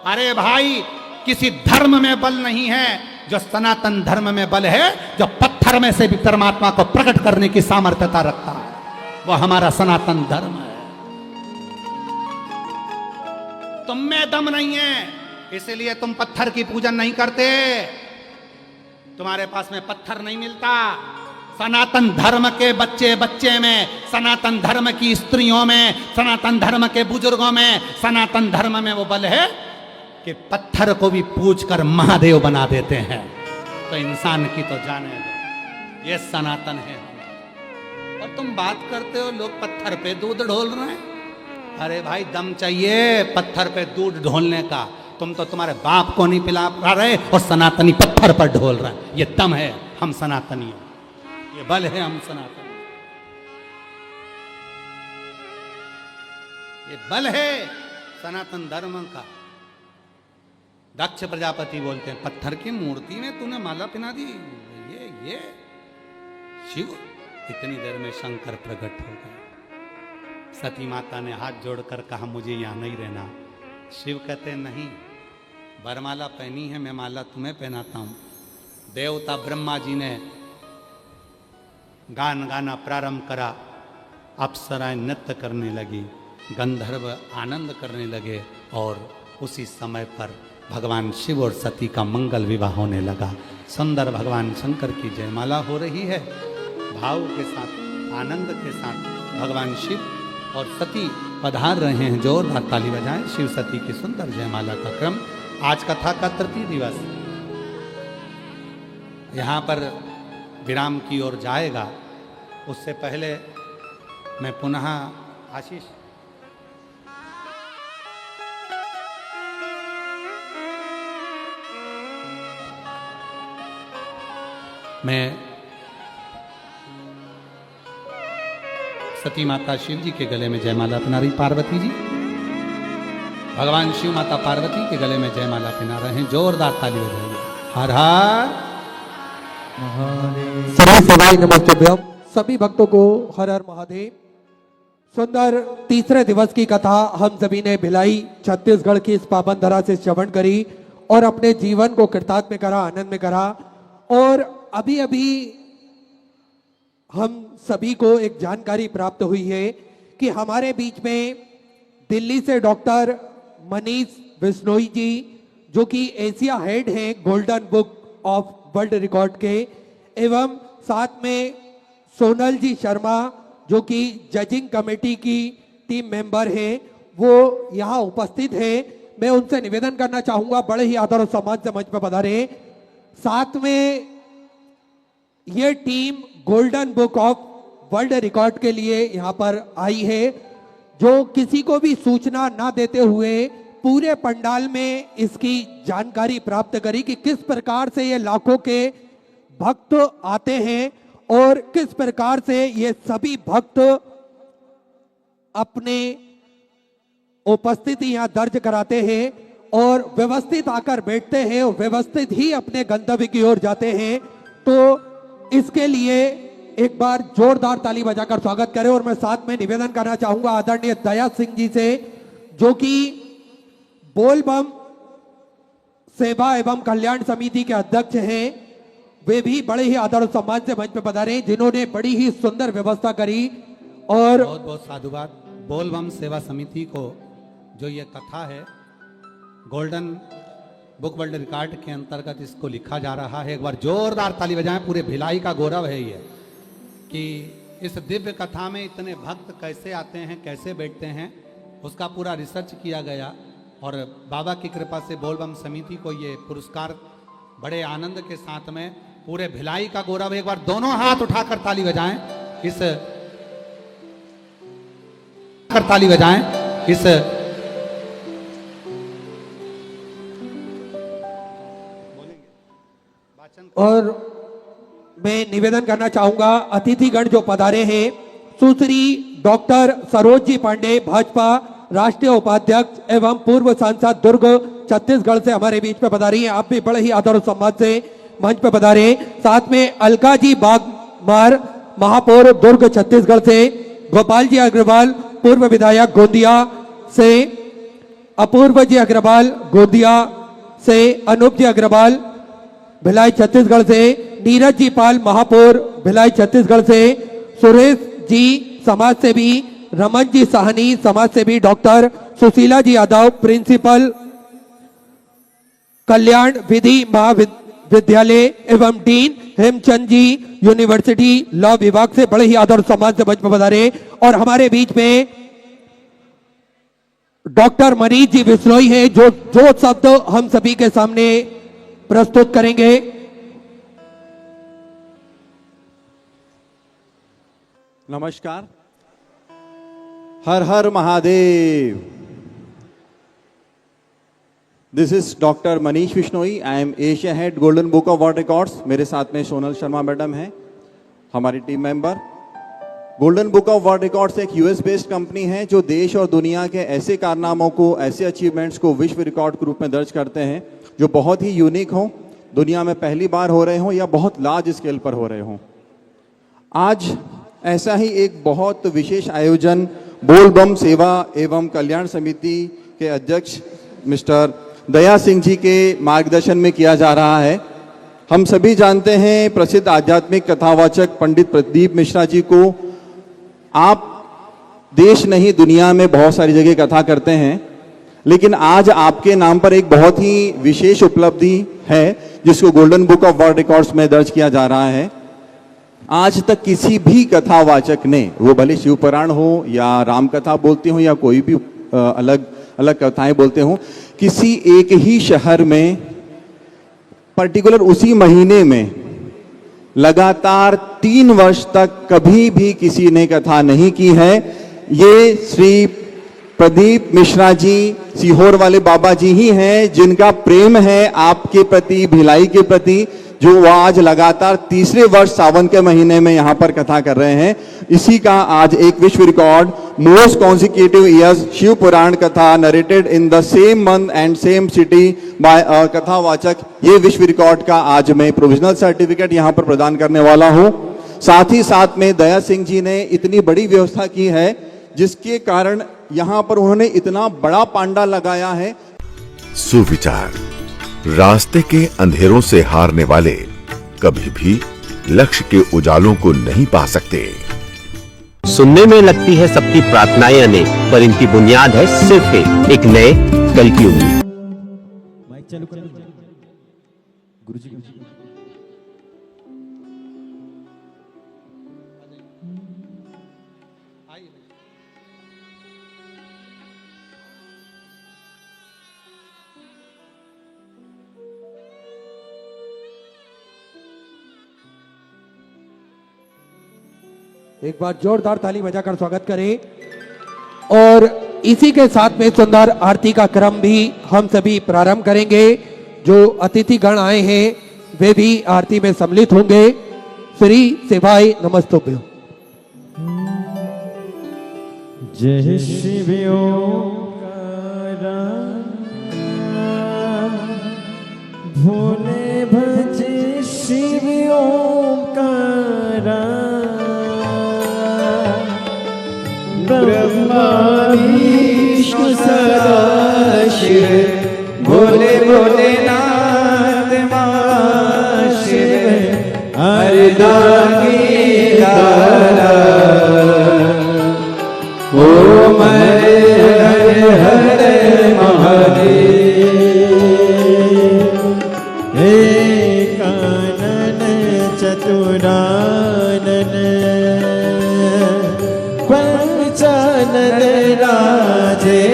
अरे भाई, किसी धर्म में बल नहीं है जो सनातन धर्म में बल है, जो पत्थर में से भी परमात्मा को प्रकट करने की सामर्थ्यता रखता है, वो हमारा सनातन धर्म है। तुम में दम नहीं है, इसलिए तुम पत्थर की पूजन नहीं करते, तुम्हारे पास में पत्थर नहीं मिलता। सनातन धर्म के बच्चे बच्चे में, सनातन धर्म की स्त्रियों में, सनातन धर्म के बुजुर्गों में, सनातन धर्म में वो बल है कि पत्थर को भी पूज कर महादेव बना देते हैं। तो इंसान की तो जाने दो, ये सनातन है। और तुम बात करते हो लोग पत्थर पे दूध ढोल रहे हैं। अरे भाई, दम चाहिए पत्थर पे दूध ढोलने का। तुम तो तुम्हारे बाप को नहीं पिला पा रहे और सनातनी पत्थर पर ढोल रहे हैं। ये दम है, हम सनातनी हैं, ये बल है, हम सनातनी, ये बल है सनातन धर्म का। दक्ष प्रजापति बोलते हैं पत्थर की मूर्ति में तूने माला पहना दी। ये शिव, इतनी देर में शंकर प्रकट हो गए। सती माता ने हाथ जोड़कर कहा मुझे यहां नहीं रहना। शिव कहते नहीं, वरमाला पहनी है, मैं माला तुम्हें पहनाता हूं। देवता ब्रह्मा जी ने गान गाना प्रारंभ करा, अप्सराएं नृत्य करने लगी, गंधर्व आनंद करने लगे और उसी समय पर भगवान शिव और सती का मंगल विवाह होने लगा। सुंदर भगवान शंकर की जयमाला हो रही है, भाव के साथ, आनंद के साथ भगवान शिव और सती पधार रहे हैं। जोरदार ताली बजाएं, शिव सती की सुंदर जयमाला का क्रम। आज कथा का तृतीय दिवस यहाँ पर विराम की ओर जाएगा। उससे पहले मैं पुनः आशीष मैं सती माता शिव जी के गले में जयमाला पहना रही, पार्वती जी भगवान शिव माता पार्वती के गले में जयमाला पहना रहे हैं। जोरदार ताली बजाइए। हर हर महादेव। सभी सभी नमस्ते। सभी भक्तों को हर हर महादेव। सुंदर तीसरे दिवस की कथा हम सभी ने भिलाई छत्तीसगढ़ की इस पावन धरा से श्रवण करी और अपने जीवन को कृतार्थ में करा, आनंद में करा। और अभी अभी हम सभी को एक जानकारी प्राप्त हुई है कि हमारे बीच में दिल्ली से डॉक्टर मनीष बिश्नोई जी, जो कि एशिया हेड हैं golden book of world record के, एवं साथ में सोनल जी शर्मा, जो कि जजिंग कमेटी की टीम मेंबर हैं, वो यहाँ उपस्थित हैं। मैं उनसे निवेदन करना चाहूंगा, बड़े ही आदर और सम्मान से मंच पर पधारे। साथ में ये team golden book of world record के लिए यहाँ पर आई है, जो किसी को भी सूचना ना देते हुए पूरे पंडाल में इसकी जानकारी प्राप्त करी कि किस प्रकार से ये लाखों के भक्त आते हैं और किस प्रकार से ये सभी भक्त अपने उपस्थिति यहाँ दर्ज कराते हैं और व्यवस्थित आकर बैठते हैं और व्यवस्थित ही अपने गंतव्य की ओर जाते हैं। तो इसके लिए एक बार जोरदार ताली बजाकर स्वागत करें। और मैं साथ में निवेदन करना चाहूंगा आदरणीय दया सिंह जी से, जो कि बोल बम सेवा एवं कल्याण समिति के अध्यक्ष हैं। वे भी बड़े ही आदर और सम्मान से मंच पर पधारे, जिन्होंने बड़ी ही सुंदर व्यवस्था करी। और बहुत बहुत साधुवाद बोल बम सेवा समिति को, जो ये कथा है गोल्डन बुक वर्ल्ड रिकॉर्ड के अंतर्गत इसको लिखा जा रहा है। एक बार जोरदार ताली बजाएं। पूरे भिलाई का गौरव है ये कि इस दिव्य कथा में इतने भक्त कैसे आते हैं, कैसे बैठते हैं, उसका पूरा रिसर्च किया गया और बाबा की कृपा से बोलबम समिति को ये पुरस्कार बड़े आनंद के साथ में पूरे भिलाई का गौरव। एक बार दोनों हाथ उठाकर ताली बजाएं। इस ताली बजाएं इस और मैं निवेदन करना चाहूंगा अतिथिगण जो पधारे हैं, सुश्री डॉक्टर सरोज जी पांडे, भाजपा राष्ट्रीय उपाध्यक्ष एवं पूर्व सांसद दुर्ग छत्तीसगढ़ से हमारे बीच में पधारी हैं। आप भी बड़े ही आदर और सम्मान से मंच पे पधारे। साथ में अलका जी बागमार, महापौर दुर्ग छत्तीसगढ़ से, गोपाल जी अग्रवाल पूर्व विधायक गोंदिया से, अपूर्व जी अग्रवाल गोंदिया से, अनूप जी अग्रवाल भिलाई छत्तीसगढ़ से, नीरज जी पाल महापौर भिलाई छत्तीसगढ़ से, सुरेश जी समाज सेवी, रमन जी साहनी समाज सेवी, डॉक्टर सुशीला जी यादव प्रिंसिपल कल्याण विधि महाविद्यालय एवं डीन हेमचंद जी यूनिवर्सिटी लॉ विभाग से बड़े ही आदर सम्मान से मंच पर पधारे। और हमारे बीच में डॉक्टर मनीष जी बिश्नोई हैं जो शब्द हम सभी के सामने प्रस्तुत करेंगे। नमस्कार। Har Har Mahadev. This is doctor Manish Bishnoi. I am Asia head golden book of world records. मेरे साथ में सोनल शर्मा मैडम हैं, हमारी team member. Golden book of world records एक यूएस बेस्ड कंपनी है जो देश और दुनिया के ऐसे कारनामों को, ऐसे अचीवमेंट्स को विश्व रिकॉर्ड के रूप में दर्ज करते हैं जो बहुत ही यूनिक हों, दुनिया में पहली बार हो रहे हों या बहुत लार्ज स्केल पर हो रहे हों। आज ऐसा ही एक बहुत विशेष आयोजन बोल बम सेवा एवं कल्याण समिति के अध्यक्ष मिस्टर दया सिंह जी के मार्गदर्शन में किया जा रहा है। हम सभी जानते हैं प्रसिद्ध आध्यात्मिक कथावाचक पंडित प्रदीप मिश्रा जी को। आप देश नहीं दुनिया में बहुत सारी जगह कथा करते हैं, लेकिन आज आपके नाम पर एक बहुत ही विशेष उपलब्धि है जिसको golden book of world records में दर्ज किया जा रहा है। आज तक किसी भी कथावाचक ने, वो भले शिव पुराण हो या राम कथा बोलते हो या कोई भी अलग अलग कथाएं बोलते हो, किसी एक ही शहर में पर्टिकुलर उसी महीने में लगातार 3 वर्ष तक कभी भी किसी ने कथा नहीं की है। ये श्री प्रदीप मिश्रा जी, सीहोर वाले बाबा जी ही हैं जिनका प्रेम है आपके प्रति, भिलाई के प्रति, जो वो आज लगातार तीसरे वर्ष सावन के महीने में यहाँ पर कथा कर रहे हैं। इसी का आज एक विश्व record, most consecutive years Shiv Puran कथा narrated in the same month and same city by कथावाचक, ये विश्व रिकॉर्ड का आज मैं प्रोविजनल सर्टिफिकेट यहाँ पर प्रदान करने वाला हूँ। साथ ही साथ में दया सिंह जी ने इतनी बड़ी व्यवस्था की है जिसके कारण यहाँ पर उन्होंने इतना बड़ा पांडा लगाया है। सुविचार, रास्ते के अंधेरों से हारने वाले कभी भी लक्ष्य के उजालों को नहीं पा सकते। सुनने में लगती है सबकी प्रार्थनाएं अनेक, पर इनकी बुनियाद है सिर्फ एक नए कल की उम्मीद। गुरुजी एक बार जोरदार ताली बजाकर स्वागत करें। और इसी के साथ में सुंदर आरती का क्रम भी हम सभी प्रारंभ करेंगे। जो अतिथिगण आए हैं वे भी आरती में सम्मिलित होंगे। श्री शिवाय नमस्तुभ्यं। जय शिव ओंकारा, भोले भजे शिव ओंकारा, ब्रह्मा विष्णु सदा शिव, भोले भोलेनाथ महाशिव, हरिदानी दारा, ओम हरे हरे महादेव। एकानन चतुरानन, पंचानन राजे,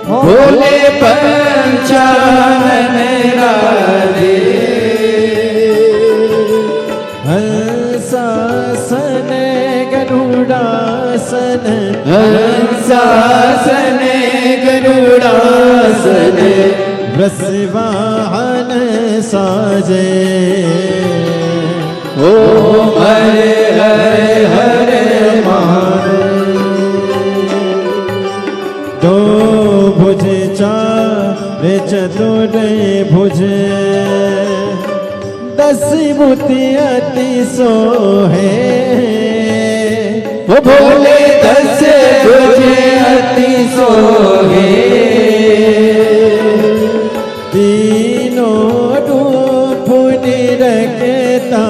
भोले पंचानन राजे, हंसासन गरुड़ासन, हंसासन गरुड़ासन, वृषवाहन साजे, ओम हरे हरे हरे महादेव। दो भुज चार 10 बुद्धि अति सोहे वो भोले 10 तुझे अति सोहे तीनों रूप निरखता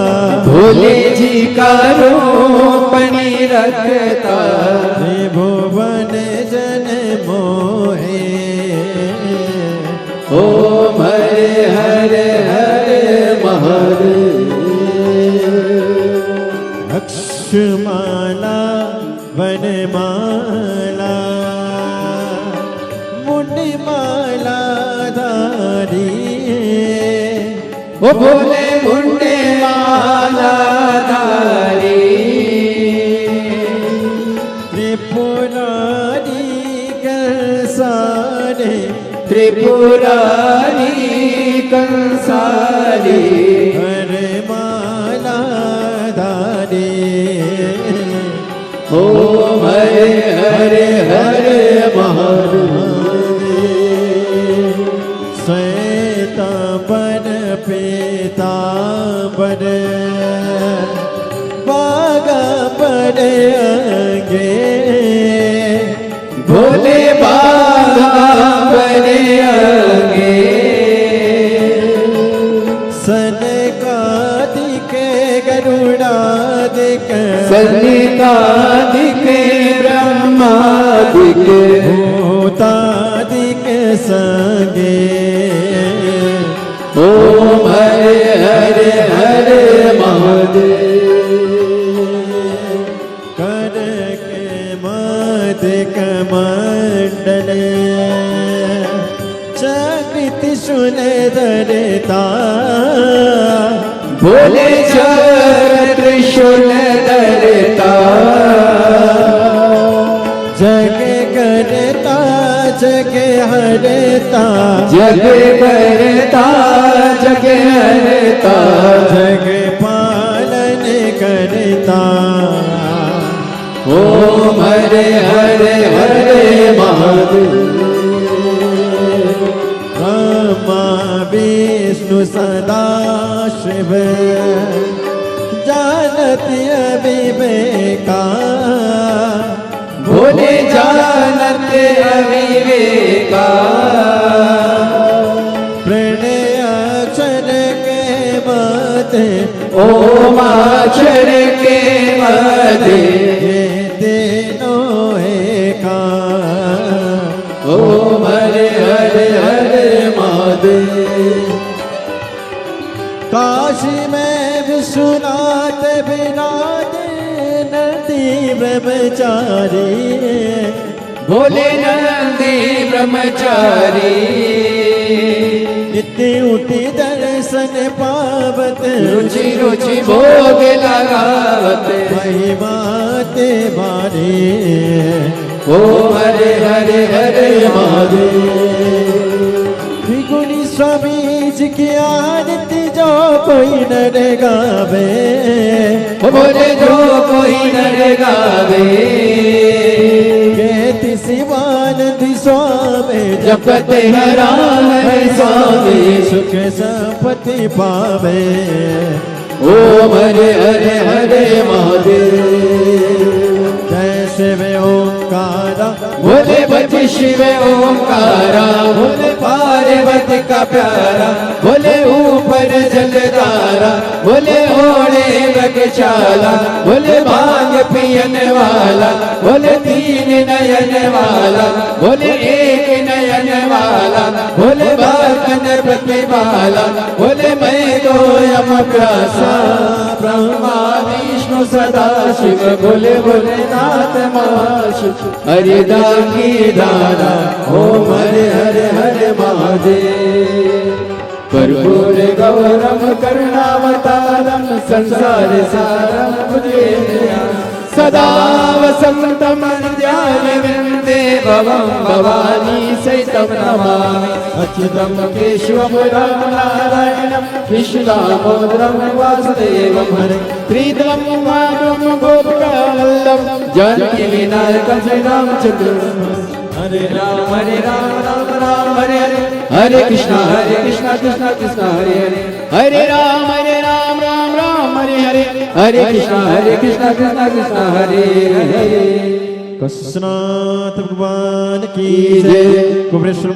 भोले जी का रूप निरखता भुवन जन मोहे ओम हरे हरे हरे महादेव अक्षमाला वनमाला मुंडमाला धारी ओ भोले मुंडमाला धारी त्रिपुरारी कंसारे त्रिपुरारी कंसारी हरे माला धारी ओम हरे हरे हरे महादेव श्वेतांबर पीतांबर बागांबर अंगे भोले बागांबर अंगे सनकादिक गरुड़ादिक सनकादिक ब्रह्मादिक भूतादिक संगे ओम हरे हरे हरे महादेव कर के मदिक मंडल चकित सुंदरता भोले त्रिशूल धरता जग करता जग हरता जग करता जग हरता जग पालन करता ओम हरे हरे हरे महादेव ब्रह्मा विष्णु सदा शिव जानत अविवेका भोले जानत अविवेका प्रणय अक्षर के मध्य ओम अक्षर के मध्य तीनों एका ओम हरे हरे हरे महादेव काशी में विश्वनाथ विराज नंदी ब्रह्मचारी भोले नंदी ब्रह्मचारी नित्य उठी दर्शन पावत रुचि रुचि भोग लगावत महिमाते बारे ओम हरे हरे हरे महादेव त्रिगुणी स्वामी जी की आरती जो कोई नर गावे बोले जो कोई नर गावे कहती शिवानंद स्वामी जपते राम स्वामी सुख संपत्ति पावे ओम हरे हरे हरे महादेव जय शिव ओंकारा भोले बच शिव ओंकारा भोले पार्वती का प्यारा भोले ऊपर जलधारा भोले ओढ़े मृगशाला भोले भांग पियन वाला भोले 3 नयन वाला भोले 1 नयन वाला भोले बाकन प्रतिपाला भोले मैं गोयम प्यासा ब्रह्मा विष्णु सदा शिव भोले भोलेनाथ महाशिव हरिदास की धारा ओम हरे हरे हरे महादेव कर्पूर गौरम करुणावतारम संसार सारम भुजगेन्द्रम सदा वसंतम ध्यान वृंदे भवम भवानी सहितं नमामि अच्युतं केशवं राम नारायणं कृष्णदामोदरं वासुदेवं हरे प्रीतम माधवं गोपिकावल्लभं जानकी विनायकं श्रीरामचन्द्रं हरे राम राम राम हरे हरे हरे कृष्णा कृष्णा कृष्णा हरे हरे हरे राम राम राम हरे हरे हरे कृष्णा कृष्णा कृष्णा हरे हरे। कृष्णाथ भगवान की जय। कुबेरेश्वर